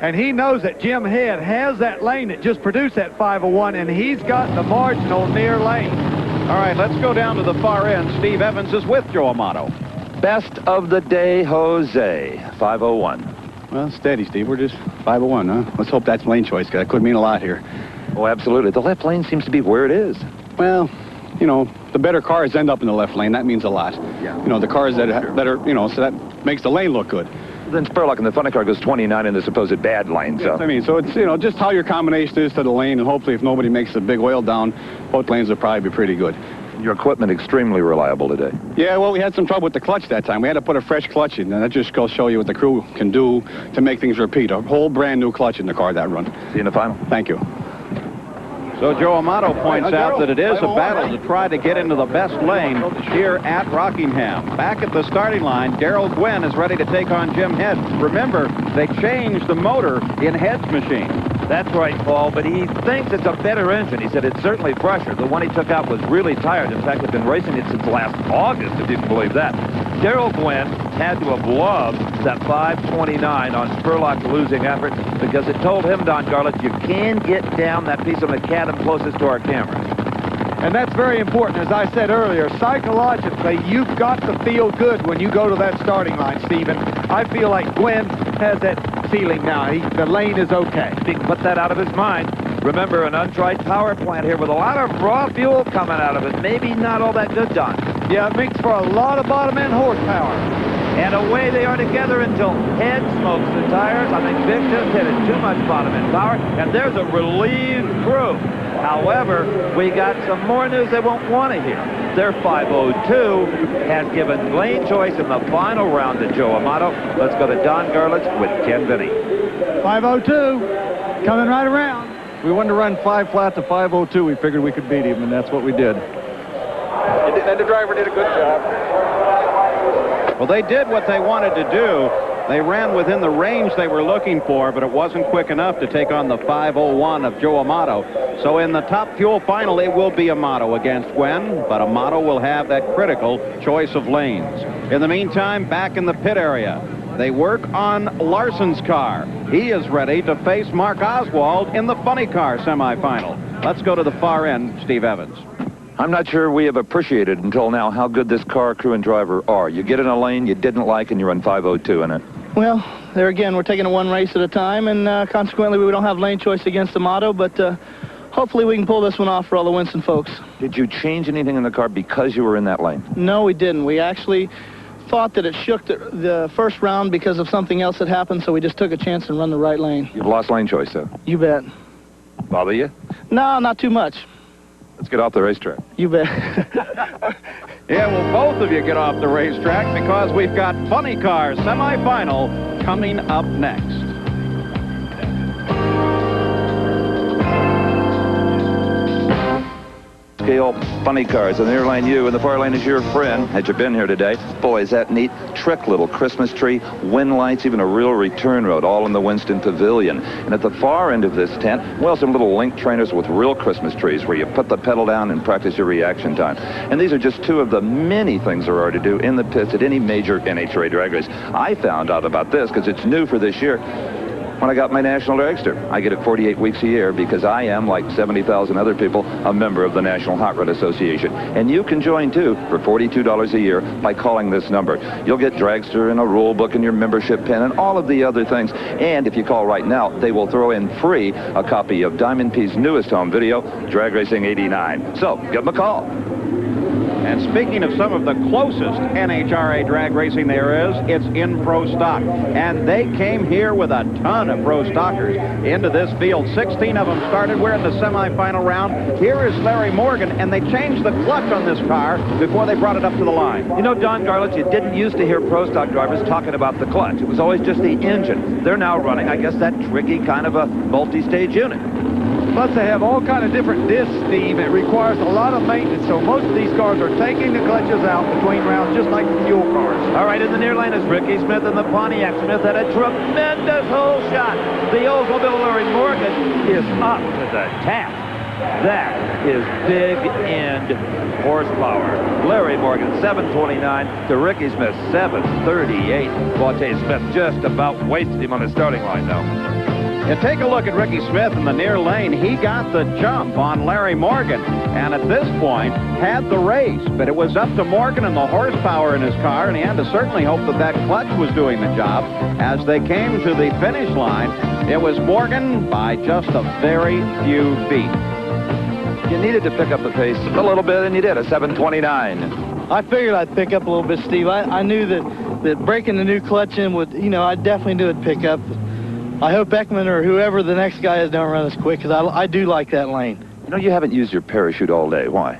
And he knows that Jim Head has that lane that just produced that 5:01, and he's got the marginal near lane. All right, let's go down to the far end. Steve Evans is with Joe Amato. Best of the day, Jose. 5:01. Well, steady, Steve. We're just 5:01, huh? Let's hope that's lane choice, because that could mean a lot here. Oh, absolutely. The left lane seems to be where it is. Well, you know, the better cars end up in the left lane. That means a lot. Yeah. You know, the cars that are, you know, so that makes the lane look good. Then Spurlock in the funny car goes 29 in the supposed bad lane. So Yes, I mean, so it's, you know, just how your combination is to the lane, and hopefully if nobody makes a big oil down, both lanes will probably be pretty good. Your equipment extremely reliable today. Yeah, well, we had some trouble with the clutch that time. We had to put a fresh clutch in, and that just goes show you what the crew can do to make things repeat. A whole brand new clutch in the car that run. See you in the final. Thank you. So Joe Amato points out that it is a battle to try to get into the best lane here at Rockingham. Back at the starting line, Darrell Gwynn is ready to take on Jim Head. Remember, they changed the motor in Head's machine. That's right, Paul, but he thinks it's a better engine. He said it's certainly fresher. The one he took out was really tired. In fact, they've been racing it since last August, if you can believe that. Darrell Gwynn had to have loved that 529 on Spurlock's losing effort because it told him, Don Garlett, you can get down that piece of macadam closest to our cameras. And that's very important. As I said earlier, psychologically, you've got to feel good when you go to that starting line, Stephen. I feel like Gwynn has that feeling now. The lane is okay. He can put that out of his mind. Remember, an untried power plant here with a lot of raw fuel coming out of it. Maybe not all that good, Don. Yeah, it makes for a lot of bottom-end horsepower. And away they are together until Head smokes the tires. I think Vic just hit it. Too much bottom-end power. And there's a relieved crew. However, we got some more news they won't want to hear. Their 502 has given lane choice in the final round to Joe Amato. Let's go to Don Garlitz with Ken Vinny. 502, coming right around. We wanted to run 5 flat to 502. We figured we could beat him, and that's what we did. And the driver did a good job. Well, they did what they wanted to do. They ran within the range they were looking for, but it wasn't quick enough to take on the 501 of Joe Amato. So in the top fuel final, it will be Amato against Gwynn, but Amato will have that critical choice of lanes. In the meantime, back in the pit area, they work on Larson's car. He is ready to face Mark Oswald in the funny car semifinal. Let's go to the far end, Steve Evans. I'm not sure we have appreciated until now how good this car, crew, and driver are. You get in a lane you didn't like, and you run 502 in it. Well, there again, we're taking it one race at a time, and consequently, we don't have lane choice against Amato, but hopefully we can pull this one off for all the Winston folks. Did you change anything in the car because you were in that lane? No, we didn't. We actually thought that it shook the first round because of something else that happened, so we just took a chance and run the right lane. You've lost lane choice, though. You bet. Bother you? No, not too much. Let's get off the racetrack. You bet. Yeah, well, both of you get off the racetrack because we've got funny car semifinal coming up next. Scale funny cars. In the near lane, you. In the far lane is your friend. Had you been here today? Boy, is that neat. Trick little Christmas tree, wind lights, even a real return road, all in the Winston Pavilion. And at the far end of this tent, well, some little link trainers with real Christmas trees where you put the pedal down and practice your reaction time. And these are just two of the many things there are to do in the pits at any major NHRA drag race. I found out about this because it's new for this year. When I got my National Dragster, I get it 48 weeks a year because I am, like 70,000 other people, a member of the National Hot Rod Association. And you can join, too, for $42 a year by calling this number. You'll get Dragster and a rule book and your membership pin and all of the other things. And if you call right now, they will throw in free a copy of Diamond P's newest home video, Drag Racing 89. So, give them a call. And speaking of some of the closest NHRA drag racing there is, it's in Pro Stock. And they came here with a ton of Pro Stockers into this field. 16 of them started. We're in the semifinal round. Here is Larry Morgan, and they changed the clutch on this car before they brought it up to the line. You know, Don Garlett, you didn't used to hear Pro Stock drivers talking about the clutch. It was always just the engine. They're now running, I guess, that tricky kind of a multi-stage unit. Plus, they have all kind of different discs, Steve. It requires a lot of maintenance, so most of these cars are taking the clutches out between rounds, just like the fuel cars. All right, in the near lane is Ricky Smith and the Pontiac. Smith had a tremendous hole shot. The Oldsmobile Larry Morgan is up to the task. That is big end horsepower. Larry Morgan, 729 to Ricky Smith, 738. Well, I'll tell you, Smith just about wasted him on the starting line, though. And take a look at Ricky Smith in the near lane. He got the jump on Larry Morgan, and at this point had the race. But it was up to Morgan and the horsepower in his car, and he had to certainly hope that that clutch was doing the job. As they came to the finish line, it was Morgan by just a very few feet. You needed to pick up the pace a little bit, and you did, a 729. I figured I'd pick up a little bit, Steve. I knew that breaking the new clutch in would, I definitely knew it'd pick up. I hope Beckman or whoever the next guy is don't run as quick, because I do like that lane. You know, you haven't used your parachute all day. Why?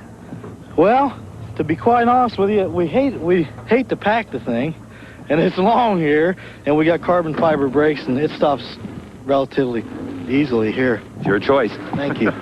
Well, to be quite honest with you, we hate to pack the thing, and it's long here, and we got carbon fiber brakes, and it stops relatively easily here. It's your choice. Thank you.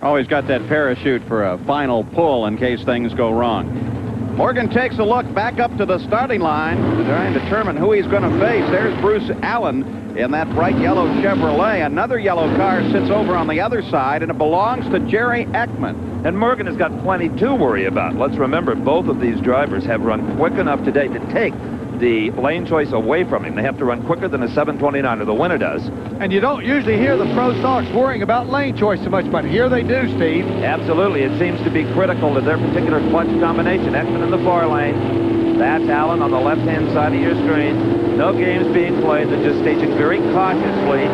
Always got that parachute for a final pull in case things go wrong. Morgan takes a look back up to the starting line to try and determine who he's going to face. There's Bruce Allen in that bright yellow Chevrolet. Another yellow car sits over on the other side, and it belongs to Jerry Ekman. And Morgan has got plenty to worry about. Let's remember, both of these drivers have run quick enough today to take the lane choice away from him. They have to run quicker than a 729, or the winner does. And you don't usually hear the pro stocks worrying about lane choice so much, but here they do, Steve. Absolutely. It seems to be critical to their particular clutch combination. Ekman in the far lane. That's Allen on the left-hand side of your screen. No games being played. They're just staging very cautiously.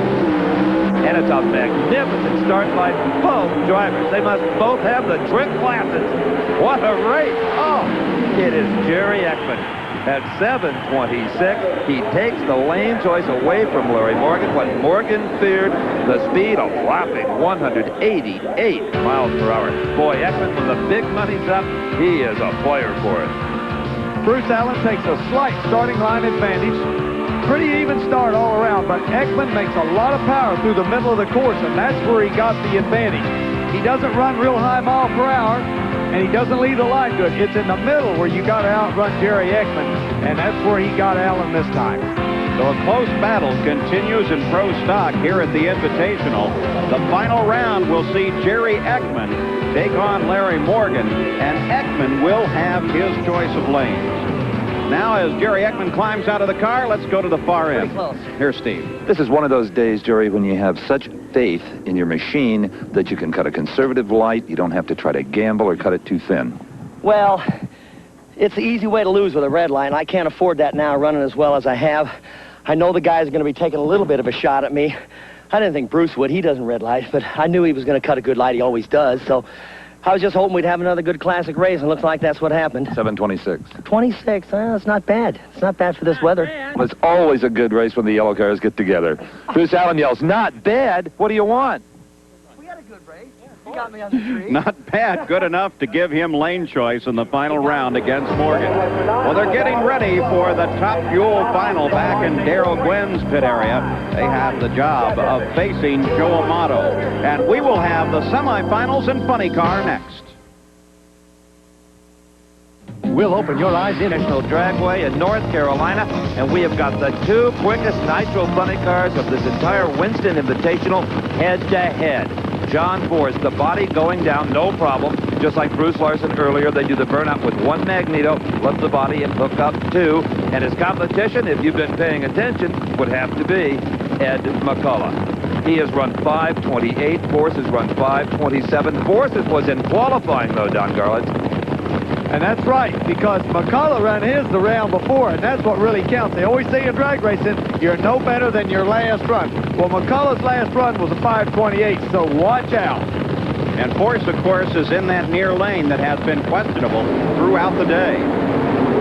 And it's a magnificent start by both drivers. They must both have the trick glasses. What a race. Oh, it is Jerry Ekman. At 7:26, he takes the lane choice away from Larry Morgan. What Morgan feared, the speed, a whopping 188 miles per hour. Boy, Ekman, when the big money's up, he is a player for it. Bruce Allen takes a slight starting line advantage. Pretty even start all around, but Ekman makes a lot of power through the middle of the course, and that's where he got the advantage. He doesn't run real high mile per hour, and he doesn't leave the line good. It's in the middle where you got to outrun Jerry Ekman, and that's where he got Allen this time. So a close battle continues in pro stock here at the Invitational. The final round will see Jerry Ekman take on Larry Morgan, and Ekman will have his choice of lanes. Now, as Jerry Ekman climbs out of the car, let's go to the far end. Here's Steve. This is one of those days, Jerry, when you have such faith in your machine that you can cut a conservative light. You don't have to try to gamble or cut it too thin. Well, it's the easy way to lose with a red line. I can't afford that now, running as well as I have. I know the guys are going to be taking a little bit of a shot at me. I didn't think Bruce would. He doesn't red light, but I knew he was going to cut a good light. He always does, so I was just hoping we'd have another good classic race, and it looks like that's what happened. 7:26. 26, it's not bad. It's not bad for this weather. Well, it's always a good race when the yellow cars get together. Bruce Allen yells, "Not bad. What do you want?" We had a good race. You got me on the tree. Not bad. Good enough to give him lane choice in the final round against Morgan. Well, they're getting ready for the Top Fuel final back in Darrell Gwynn's pit area. They have the job of facing Joe Amato. And we will have the semifinals in Funny Car next. We'll open your eyes in National Dragway in North Carolina, and we have got the two quickest nitro funny cars of this entire Winston Invitational head-to-head. John Force, the body going down, no problem. Just like Bruce Larson earlier, they do the burnout with one magneto, lift the body and hook up two. And his competition, if you've been paying attention, would have to be Ed McCullough. He has run 5:28. Force has run 5:27. Force was in qualifying, though, Don Garlitz. And that's right, because McCullough ran his the round before, and that's what really counts. They always say in drag racing, you're no better than your last run. Well, McCullough's last run was a 5:28, so watch out. And Force, of course, is in that near lane that has been questionable throughout the day.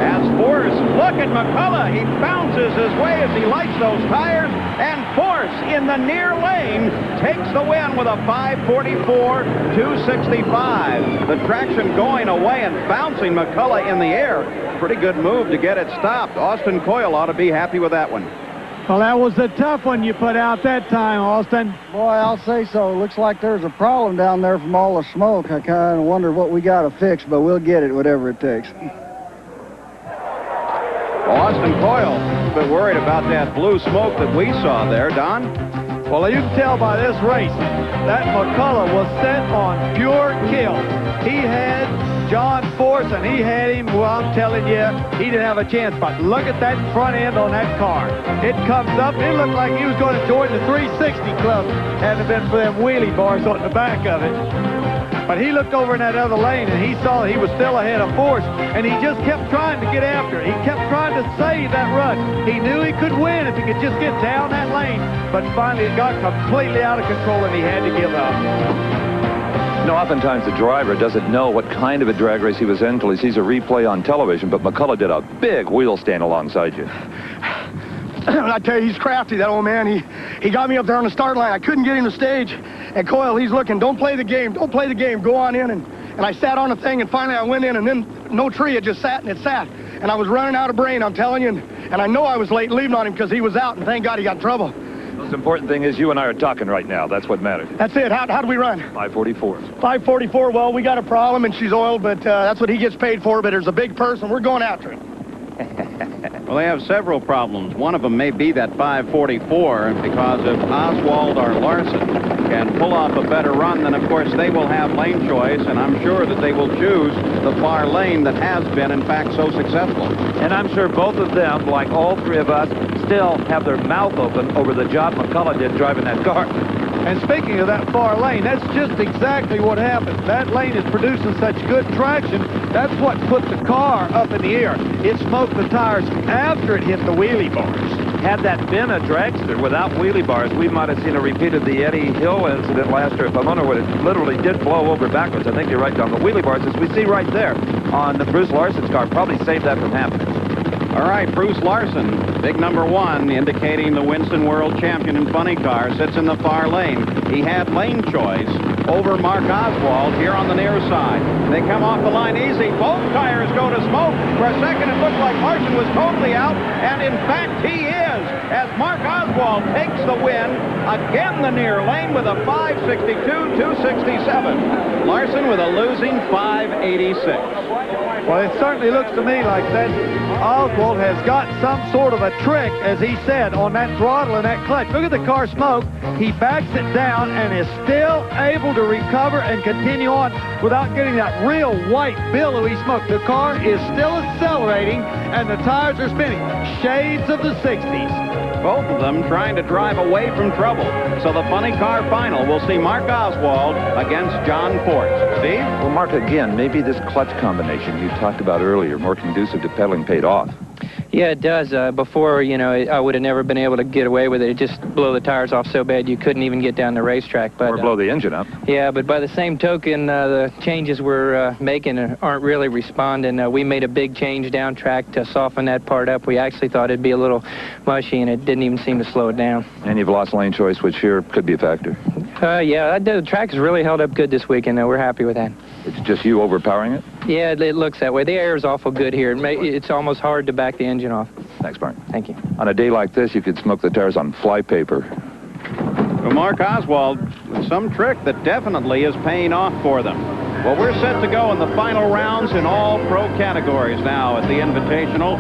As Force, look at McCullough. He bounces his way as he lights those tires, and Force in the near lane takes the win with a 5:44.265. The traction going away and bouncing McCullough in the air. Pretty good move to get it stopped. Austin Coyle ought to be happy with that one. Well, that was a tough one you put out that time, Austin. Boy, I'll say so. Looks like there's a problem down there from all the smoke. I kind of wonder what we got to fix, but we'll get it, whatever it takes. Austin Coyle, a bit worried about that blue smoke that we saw there, Don. Well, you can tell by this race that McCullough was set on pure kill. He had John Force, and he had him, well, I'm telling you, he didn't have a chance. But look at that front end on that car. It comes up. It looked like he was going to join the 360 club had it been for them wheelie bars on the back of it. But he looked over in that other lane, and he saw he was still ahead of Force, and he just kept trying to get after it. He kept trying to save that run. He knew he could win if he could just get down that lane, but finally it got completely out of control, and he had to give up. You know, oftentimes the driver doesn't know what kind of a drag race he was in until he sees a replay on television, but McCullough did a big wheel stand alongside you. I tell you, he's crafty, that old man. He got me up there on the start line. I couldn't get him to stage. And Coyle, he's looking, don't play the game, don't play the game, go on in. And I sat on the thing, and finally I went in, and then no tree, it just sat, and it sat. And I was running out of brain, I'm telling you, and I know I was late leaving on him because he was out, and thank God he got in trouble. most important thing is you and I are talking right now. That's what matters. That's it. How do we run? 544. 544. Well, we got a problem, and she's oiled, but that's what he gets paid for. But there's a big purse, and we're going after it. Well, they have several problems. One of them may be that 544, because if Oswald or Larson can pull off a better run, then of course they will have lane choice, and I'm sure that they will choose the far lane that has been, in fact, so successful. And I'm sure both of them, like all three of us, still have their mouth open over the job McCullough did driving that car. And speaking of that far lane, that's just exactly what happened. That lane is producing such good traction, that's what put the car up in the air. It smoked the tires after it hit the wheelie bars. Had that been a dragster without wheelie bars, we might have seen a repeat of the Eddie Hill incident last year at Pomona, where it literally did blow over backwards. I think you're right, down the wheelie bars, as we see right there on Bruce Larson's car. Probably saved that from happening. All right, Bruce Larson, big number 1, indicating the Winston World Champion in funny car, sits in the far lane. He had lane choice over Mark Oswald here on the near side. They come off the line easy. Both tires go to smoke. For a second, it looked like Larson was totally out, and in fact, he is, as Mark Oswald takes the win. Again, the near lane with a 562-267. Larson with a losing 586. Well, it certainly looks to me like that Oswald has got some sort of a trick, as he said, on that throttle and that clutch. Look at the car smoke. He backs it down and is still able to recover and continue on without getting that real white billowy smoke. The car is still accelerating and the tires are spinning. Shades of the 60s. Both of them trying to drive away from trouble. So the funny car final will see Mark Oswald against John Force. Steve? Well, Mark, again, maybe this clutch combination you talked about earlier, more conducive to pedaling, paid off. Yeah, it does. Before, you know, I would have never been able to get away with it. It just blow the tires off so bad you couldn't even get down the racetrack. But, or blow the engine up. Yeah, but by the same token, the changes we're making aren't really responding. We made a big change down track to soften that part up. We actually thought it'd be a little mushy, and it didn't even seem to slow it down. And you've lost lane choice, which here could be a factor. Yeah, the track has really held up good this weekend. We're happy with that. It's just you overpowering it? Yeah, it looks that way. The air is awful good here. It's almost hard to back the engine off. Thanks, Mark. Thank you. On a day like this, you could smoke the tires on fly paper. Well, Mark Oswald, some trick that definitely is paying off for them. Well, we're set to go in the final rounds in all pro categories now at the Invitational.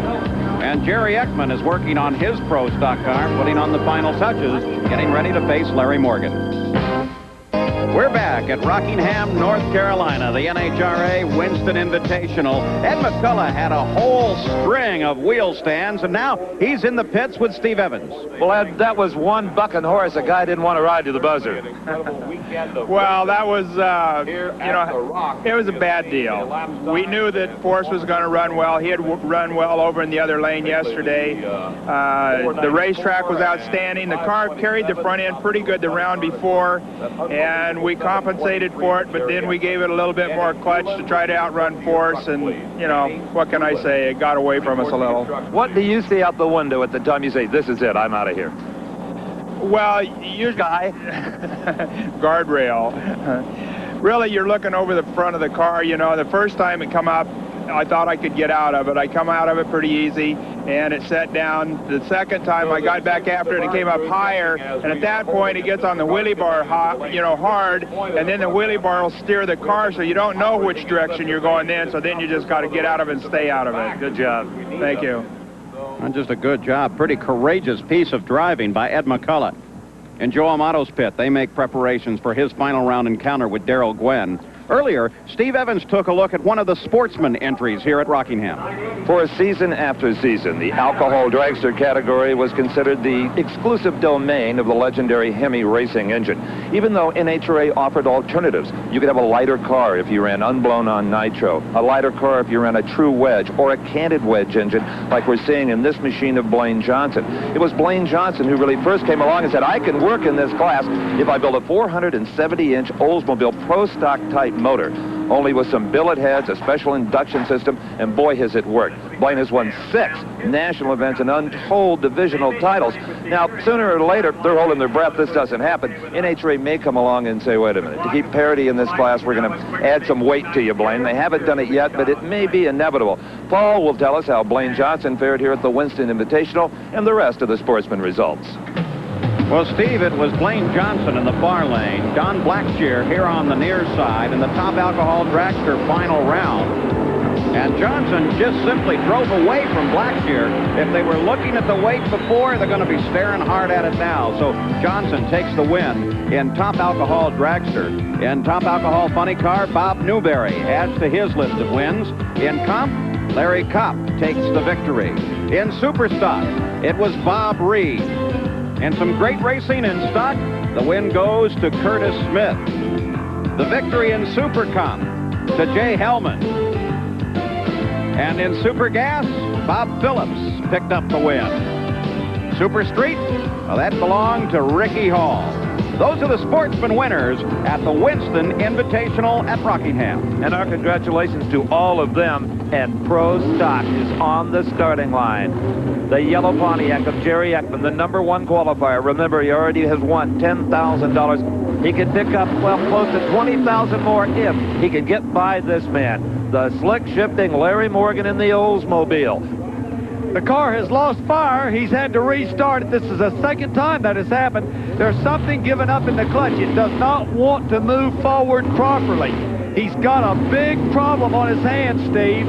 And Jerry Ekman is working on his pro stock car, putting on the final touches, getting ready to face Larry Morgan. We're back at Rockingham, North Carolina, the NHRA Winston Invitational. Ed McCullough had a whole string of wheel stands, and now he's in the pits with Steve Evans. Well, Ed, that was one bucking horse a guy didn't want to ride to the buzzer. Well, that was, you know, it was a bad deal. We knew that Force was going to run well. He had run well over in the other lane yesterday. The racetrack was outstanding. The car carried the front end pretty good the round before, and we compensated for it, but then we gave it a little bit more clutch to try to outrun Force, and, you know, what can I say? It got away from us a little. What do you see out the window at the time you say, this is it, I'm out of here? Well, usually... guardrail. Really, you're looking over the front of the car, you know. The first time it come up, I thought I could get out of it. I come out of it pretty easy, and it set down. The second time I got back after it, it came up higher, and at that point it gets on the wheelie bar hard, and then the wheelie bar will steer the car so you don't know which direction you're going in, so then you just got to get out of it and stay out of it. Good job. Thank you. Not just a good job, pretty courageous piece of driving by Ed McCullough. In Joe Amato's pit, they make preparations for his final round encounter with Darrell Gwynn. Earlier, Steve Evans took a look at one of the sportsman entries here at Rockingham. For season after season, the alcohol dragster category was considered the exclusive domain of the legendary Hemi racing engine. Even though NHRA offered alternatives, you could have a lighter car if you ran unblown on nitro, a lighter car if you ran a true wedge, or a canted wedge engine like we're seeing in this machine of Blaine Johnson. It was Blaine Johnson who really first came along and said, I can work in this class if I build a 470-inch Oldsmobile Pro Stock type motor, only with some billet heads, a special induction system, and boy has it worked. Blaine has won 6 national events and untold divisional titles. Now, sooner or later, they're holding their breath, this doesn't happen. NHRA may come along and say, wait a minute, to keep parity in this class, we're going to add some weight to you, Blaine. They haven't done it yet, but it may be inevitable. Paul will tell us how Blaine Johnson fared here at the Winston Invitational and the rest of the sportsman results. Well, Steve, it was Blaine Johnson in the far lane, Don Blackshear here on the near side in the Top Alcohol Dragster final round. And Johnson just simply drove away from Blackshear. If they were looking at the weight before, they're going to be staring hard at it now. So Johnson takes the win in Top Alcohol Dragster. In Top Alcohol Funny Car, Bob Newberry adds to his list of wins. In Comp, Larry Kopp takes the victory. In Super Stock, it was Bob Reed. And some great racing in stock, the win goes to Curtis Smith. The victory in Super Comp to Jay Hellman. And in Super Gas, Bob Phillips picked up the win. Super Street, well, that belonged to Ricky Hall. Those are the sportsman winners at the Winston Invitational at Rockingham. And our congratulations to all of them. And Pro Stock is on the starting line. The yellow Pontiac of Jerry Ekman, the #1 qualifier. Remember, he already has won $10,000. He can pick up, well, close to $20,000 more if he can get by this man. The slick shifting Larry Morgan in the Oldsmobile. The car has lost fire. He's had to restart it. This is the second time that has happened. There's something given up in the clutch. It does not want to move forward properly. He's got a big problem on his hands, Steve.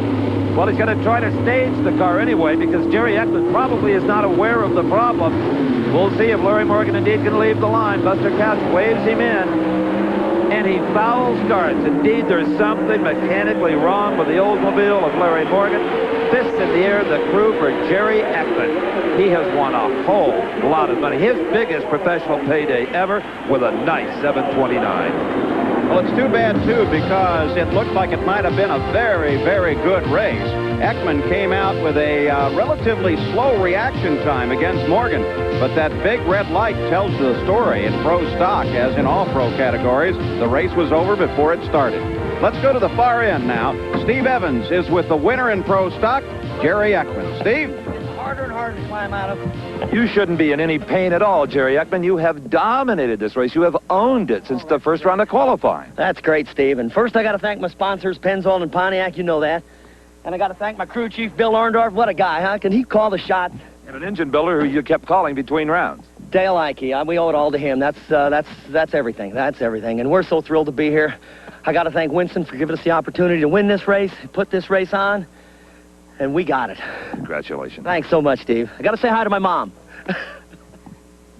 Well, he's going to try to stage the car anyway because Jerry Ekman probably is not aware of the problem. We'll see if Larry Morgan indeed can leave the line. Buster Couch waves him in. And he foul starts. Indeed, there's something mechanically wrong with the Oldsmobile of Larry Morgan. Fist in the air, the crew for Jerry Ekman. He has won a whole lot of money. His biggest professional payday ever with a nice 729. Well, it's too bad, too, because it looked like it might have been a very, very good race. Ekman came out with a relatively slow reaction time against Morgan, but that big red light tells the story in Pro Stock, as in all Pro categories. The race was over before it started. Let's go to the far end now. Steve Evans is with the winner in Pro Stock, Jerry Ekman. Steve? Harder and harder to climb out of. You shouldn't be in any pain at all, Jerry Ekman. You have dominated this race. You have owned it since the first round of qualifying. That's great, Steve. And first, I got to thank my sponsors, Pennzoil and Pontiac. You know that. And I got to thank my crew chief, Bill Orndorff. What a guy, huh? Can he call the shots? And an engine builder who you kept calling between rounds. Dale Ike. We owe it all to him. That's everything. That's everything. And we're so thrilled to be here. I got to thank Winston for giving us the opportunity to win this race, put this race on, and we got it. Congratulations. Thanks so much, Steve. I got to say hi to my mom.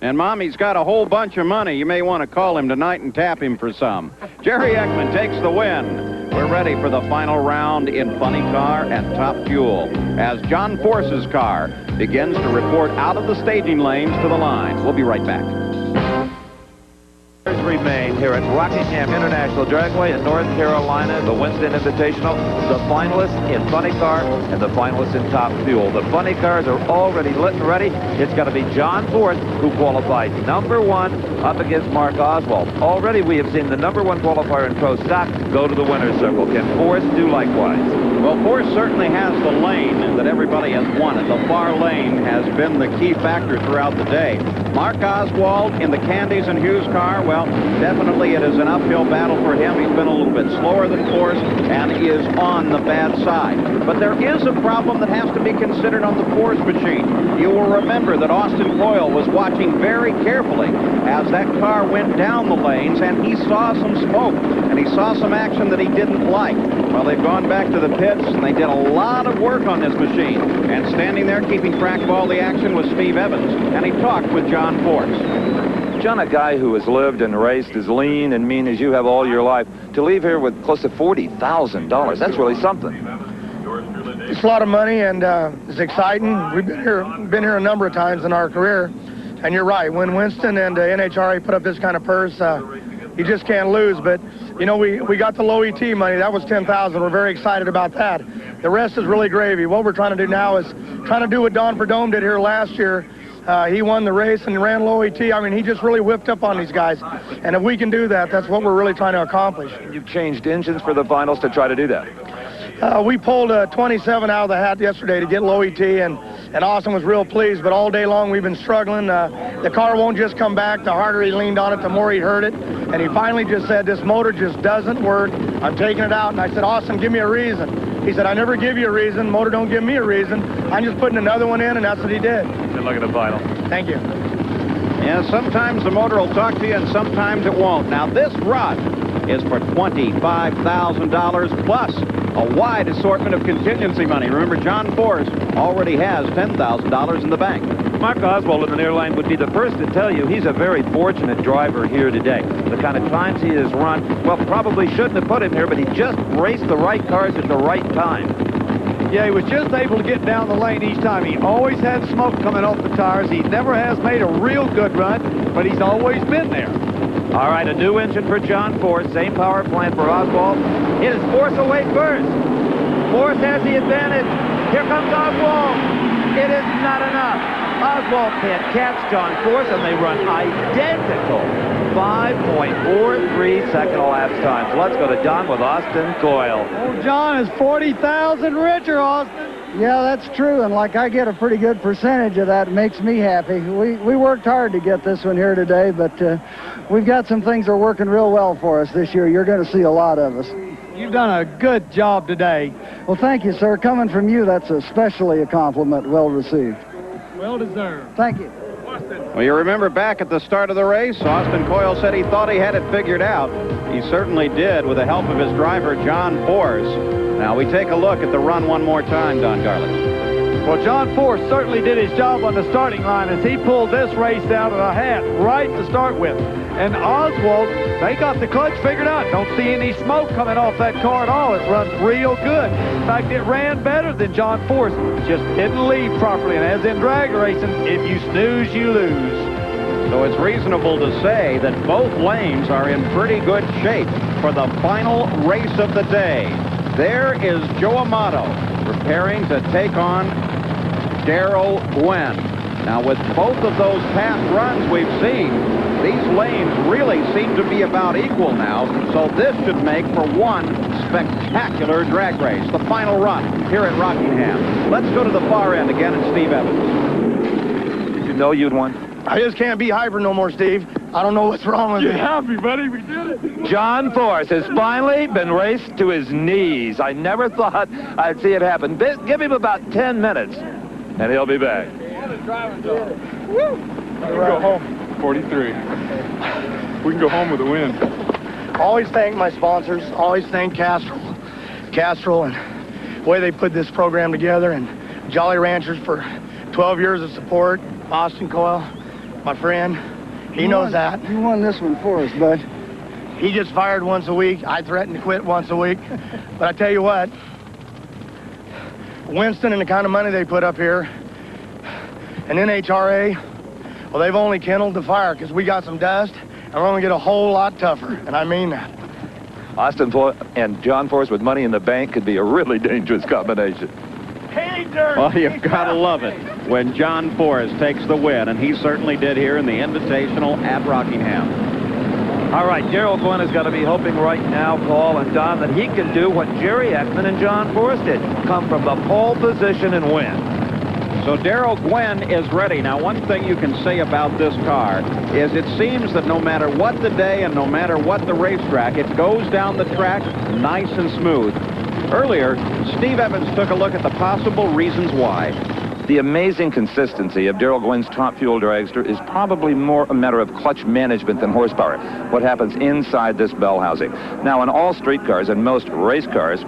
And Mommy's got a whole bunch of money. You may want to call him tonight and tap him for some. Jerry Ekman takes the win. We're ready for the final round in Funny Car and Top Fuel as John Force's car begins to report out of the staging lanes to the line. We'll be right back. Remain here at Rockingham International Dragway in North Carolina, the Winston Invitational, the finalists in Funny Car and the finalists in Top Fuel. The Funny Cars are already lit and ready. It's going to be John Force, who qualified #1 up against Mark Oswald. Already we have seen the #1 qualifier in Pro Stock go to the winner's circle. Can Force do likewise? Well, Force certainly has the lane that everybody has wanted. The far lane has been the key factor throughout the day. Mark Oswald in the Candies and Hughes car, well, definitely it is an uphill battle for him. He's been a little bit slower than Force and is on the bad side. But there is a problem that has to be considered on the Force machine. You will remember that Austin Coyle was watching very carefully as that car went down the lanes, and he saw some smoke, and he saw some action that he didn't like. Well, they've gone back to the pits, and they did a lot of work on this machine. And standing there keeping track of all the action was Steve Evans, and he talked with John Force. John, a guy who has lived and raced as lean and mean as you have all your life, to leave here with close to $40,000, that's really something. It's a lot of money, and it's exciting. We've been here a number of times in our career, and you're right. When Winston and NHRA put up this kind of purse, you just can't lose. But you know, we got the low ET money. That was $10,000. We're very excited about that. The rest is really gravy. What we're trying to do now is trying to do what Don Perdome did here last year. He won the race and ran low ET. I mean, he just really whipped up on these guys. And if we can do that, that's what we're really trying to accomplish. You've changed engines for the finals to try to do that. We pulled a 27 out of the hat yesterday to get low ET, and Austin was real pleased, but all day long we've been struggling. The car won't just come back. The harder he leaned on it, the more he hurt it. And he finally just said, this motor just doesn't work. I'm taking it out. And I said, Austin, give me a reason. He said, I never give you a reason. Motor don't give me a reason. I'm just putting another one in, and that's what he did. Good luck at the final. Thank you. Yeah, sometimes the motor will talk to you and sometimes it won't. Now, this run is for $25,000 plus a wide assortment of contingency money. Remember, John Force already has $10,000 in the bank. Mark Oswald in the near line would be the first to tell you he's a very fortunate driver here today. The kind of times he has run, well, probably shouldn't have put him here, but he just raced the right cars at the right time. Yeah, he was just able to get down the lane each time. He always had smoke coming off the tires. He never has made a real good run, but he's always been there. All right, a new engine for John Force, same power plant for Oswald. It is Force away first. Force has the advantage. Here comes Oswald. It is not enough. Oswald can't catch John Force, and they run identical 5.43 second elapsed times. Let's go to Don with Austin Coyle. Oh, John is 40,000 richer, Austin. Yeah, that's true, and like I get a pretty good percentage of that, it makes me happy. We worked hard to get this one here today, but we've got some things that are working real well for us this year. You're going to see a lot of us. You've done a good job today. Well, thank you, sir. Coming from you, that's especially a compliment well received. Well deserved. Thank you. Well, you remember back at the start of the race, Austin Coyle said he thought he had it figured out. He certainly did with the help of his driver, John Force. Now we take a look at the run one more time, Don Garlits. Well, John Force certainly did his job on the starting line as he pulled this race out of the hat right to start with. And Oswald, they got the clutch figured out. Don't see any smoke coming off that car at all. It runs real good. In fact, it ran better than John Force. Just didn't leave properly. And as in drag racing, if you snooze, you lose. So it's reasonable to say that both lanes are in pretty good shape for the final race of the day. There is Joe Amato preparing to take on Darrell Gwynn. Now, with both of those past runs we've seen, these lanes really seem to be about equal now, so this should make for one spectacular drag race. The final run here at Rockingham. Let's go to the far end again and Steve Evans. Did you know you'd won? I just can't be hybrid no more, Steve. I don't know what's wrong with me. You're happy, buddy. We did it. John Force has finally been raced to his knees. I never thought I'd see it happen. Give him about 10 minutes, and he'll be back. What a driving job. We can go home, 43. We can go home with a win. Always thank my sponsors. Always thank Castrol and the way they put this program together, and Jolly Ranchers for 12 years of support. Austin Coyle, my friend, he knows that. You won this one for us, bud. He gets fired once a week. I threaten to quit once a week. But I tell you what, Winston and the kind of money they put up here, and NHRA, well, they've only kindled the fire because we got some dust, and we're going to get a whole lot tougher, and I mean that. Austin and John Force with money in the bank could be a really dangerous combination. Hey, dirt! Well, you've got to love it when John Force takes the win, and he certainly did here in the Invitational at Rockingham. All right, Darrell Gwynn has got to be hoping right now, Paul and Don, that he can do what Jerry Ekman and John Force did, come from the pole position and win. So Darrell Gwynn is ready. Now, one thing you can say about this car is it seems that no matter what the day and no matter what the racetrack, it goes down the track nice and smooth. Earlier, Steve Evans took a look at the possible reasons why. The amazing consistency of Darrell Gwynn's top fuel dragster is probably more a matter of clutch management than horsepower, what happens inside this bell housing. Now, in all street cars and most race cars,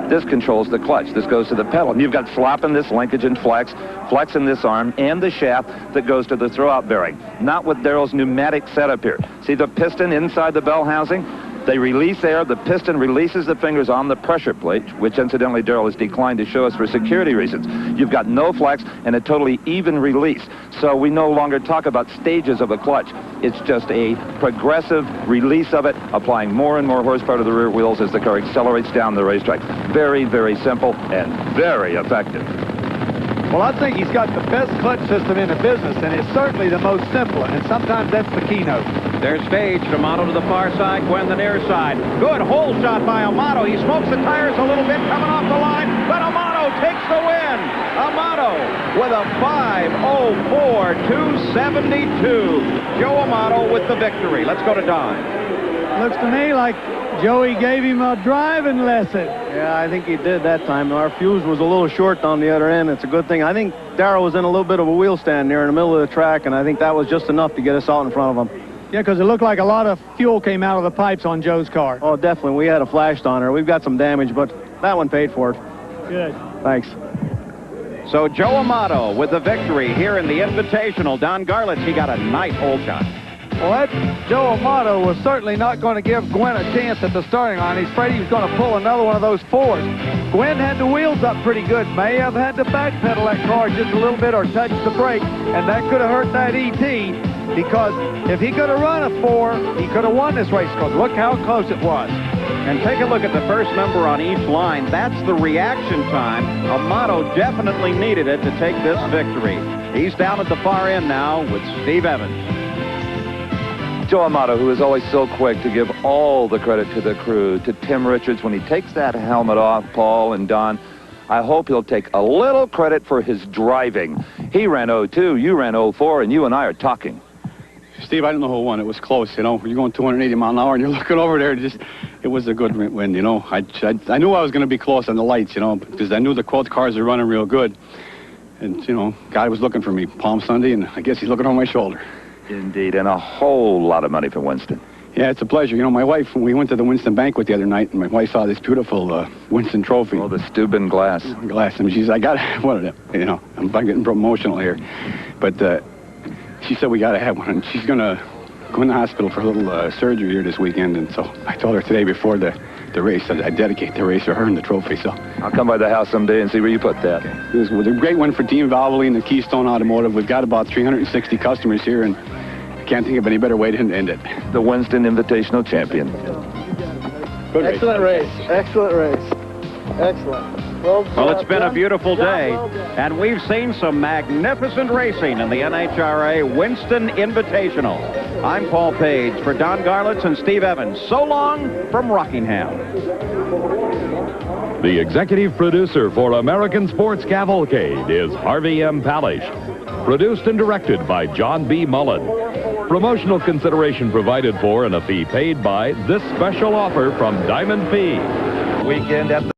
this controls the clutch. This goes to the pedal. And you've got slop in this linkage and flex in this arm, and the shaft that goes to the throwout bearing. Not with Darrell's pneumatic setup here. See the piston inside the bell housing? They release air. The piston releases the fingers on the pressure plate, which incidentally Darrell has declined to show us for security reasons. You've got no flex and a totally even release. So we no longer talk about stages of the clutch. It's just a progressive release of it, applying more and more horsepower to the rear wheels as the car accelerates down the racetrack. Very, very simple and very effective. Well, I think he's got the best clutch system in the business, and it's certainly the most simple, and sometimes that's the keynote. There's Stage, Amato to the far side, Gwynn the near side. Good hole shot by Amato. He smokes the tires a little bit coming off the line, but Amato takes the win. Amato with a 5:04.272. Joe Amato with the victory. Let's go to Don. Looks to me like Joey gave him a driving lesson. Yeah, I think he did that time. Our fuse was a little short on the other end. It's a good thing. I think Darrell was in a little bit of a wheel stand there in the middle of the track, and I think that was just enough to get us out in front of him. Yeah, because it looked like a lot of fuel came out of the pipes on Joe's car. Oh, definitely. We had a flashed on her. We've got some damage, but that one paid for it. Good. Thanks. So Joe Amato with the victory here in the Invitational. Don Garlits, he got a nice hole shot. Well, that Joe Amato was certainly not going to give Gwen a chance at the starting line. He's afraid he was going to pull another one of those fours. Gwen had the wheels up pretty good. May have had to backpedal that car just a little bit or touch the brake, and that could have hurt that ET, because if he could have run a 4, he could have won this race, because look how close it was. And take a look at the first number on each line. That's the reaction time. Amato definitely needed it to take this victory. He's down at the far end now with Steve Evans. Joe Amato, who is always so quick to give all the credit to the crew, to Tim Richards, when he takes that helmet off, Paul and Don, I hope he'll take a little credit for his driving. He ran 02, you ran 04, and you and I are talking. Steve, I don't know who won. It was close, you know. You're going 280 mile an hour, and you're looking over there. It was a good win, you know. I knew I was going to be close on the lights, you know, because I knew the quote cars are running real good. And, you know, guy was looking for me Palm Sunday, and I guess he's looking over my shoulder. Indeed, and a whole lot of money for Winston. Yeah, it's a pleasure. You know, my wife, we went to the Winston banquet the other night, and my wife saw this beautiful Winston trophy. Oh, the Steuben glass. Glass. And she said, I got to have one of them. You know, I'm getting emotional here. But she said we got to have one, and she's going to go in the hospital for a little surgery here this weekend. And so I told her today before the race that I'd dedicate the race to her and the trophy. So I'll come by the house someday and see where you put that. Okay. It was a great one for Team Valvoline and the Keystone Automotive. We've got about 360 customers here, and I can't think of any better way to end it. The Winston Invitational champion. Good race. Excellent race. Excellent race. Excellent. Well, it's been a beautiful day, and we've seen some magnificent racing in the NHRA Winston Invitational. I'm Paul Page for Don Garlits and Steve Evans. So long from Rockingham. The executive producer for American Sports Cavalcade is Harvey M. Palish. Produced and directed by John B. Mullen. Promotional consideration provided for and a fee paid by this special offer from Diamond Fee. Weekend at the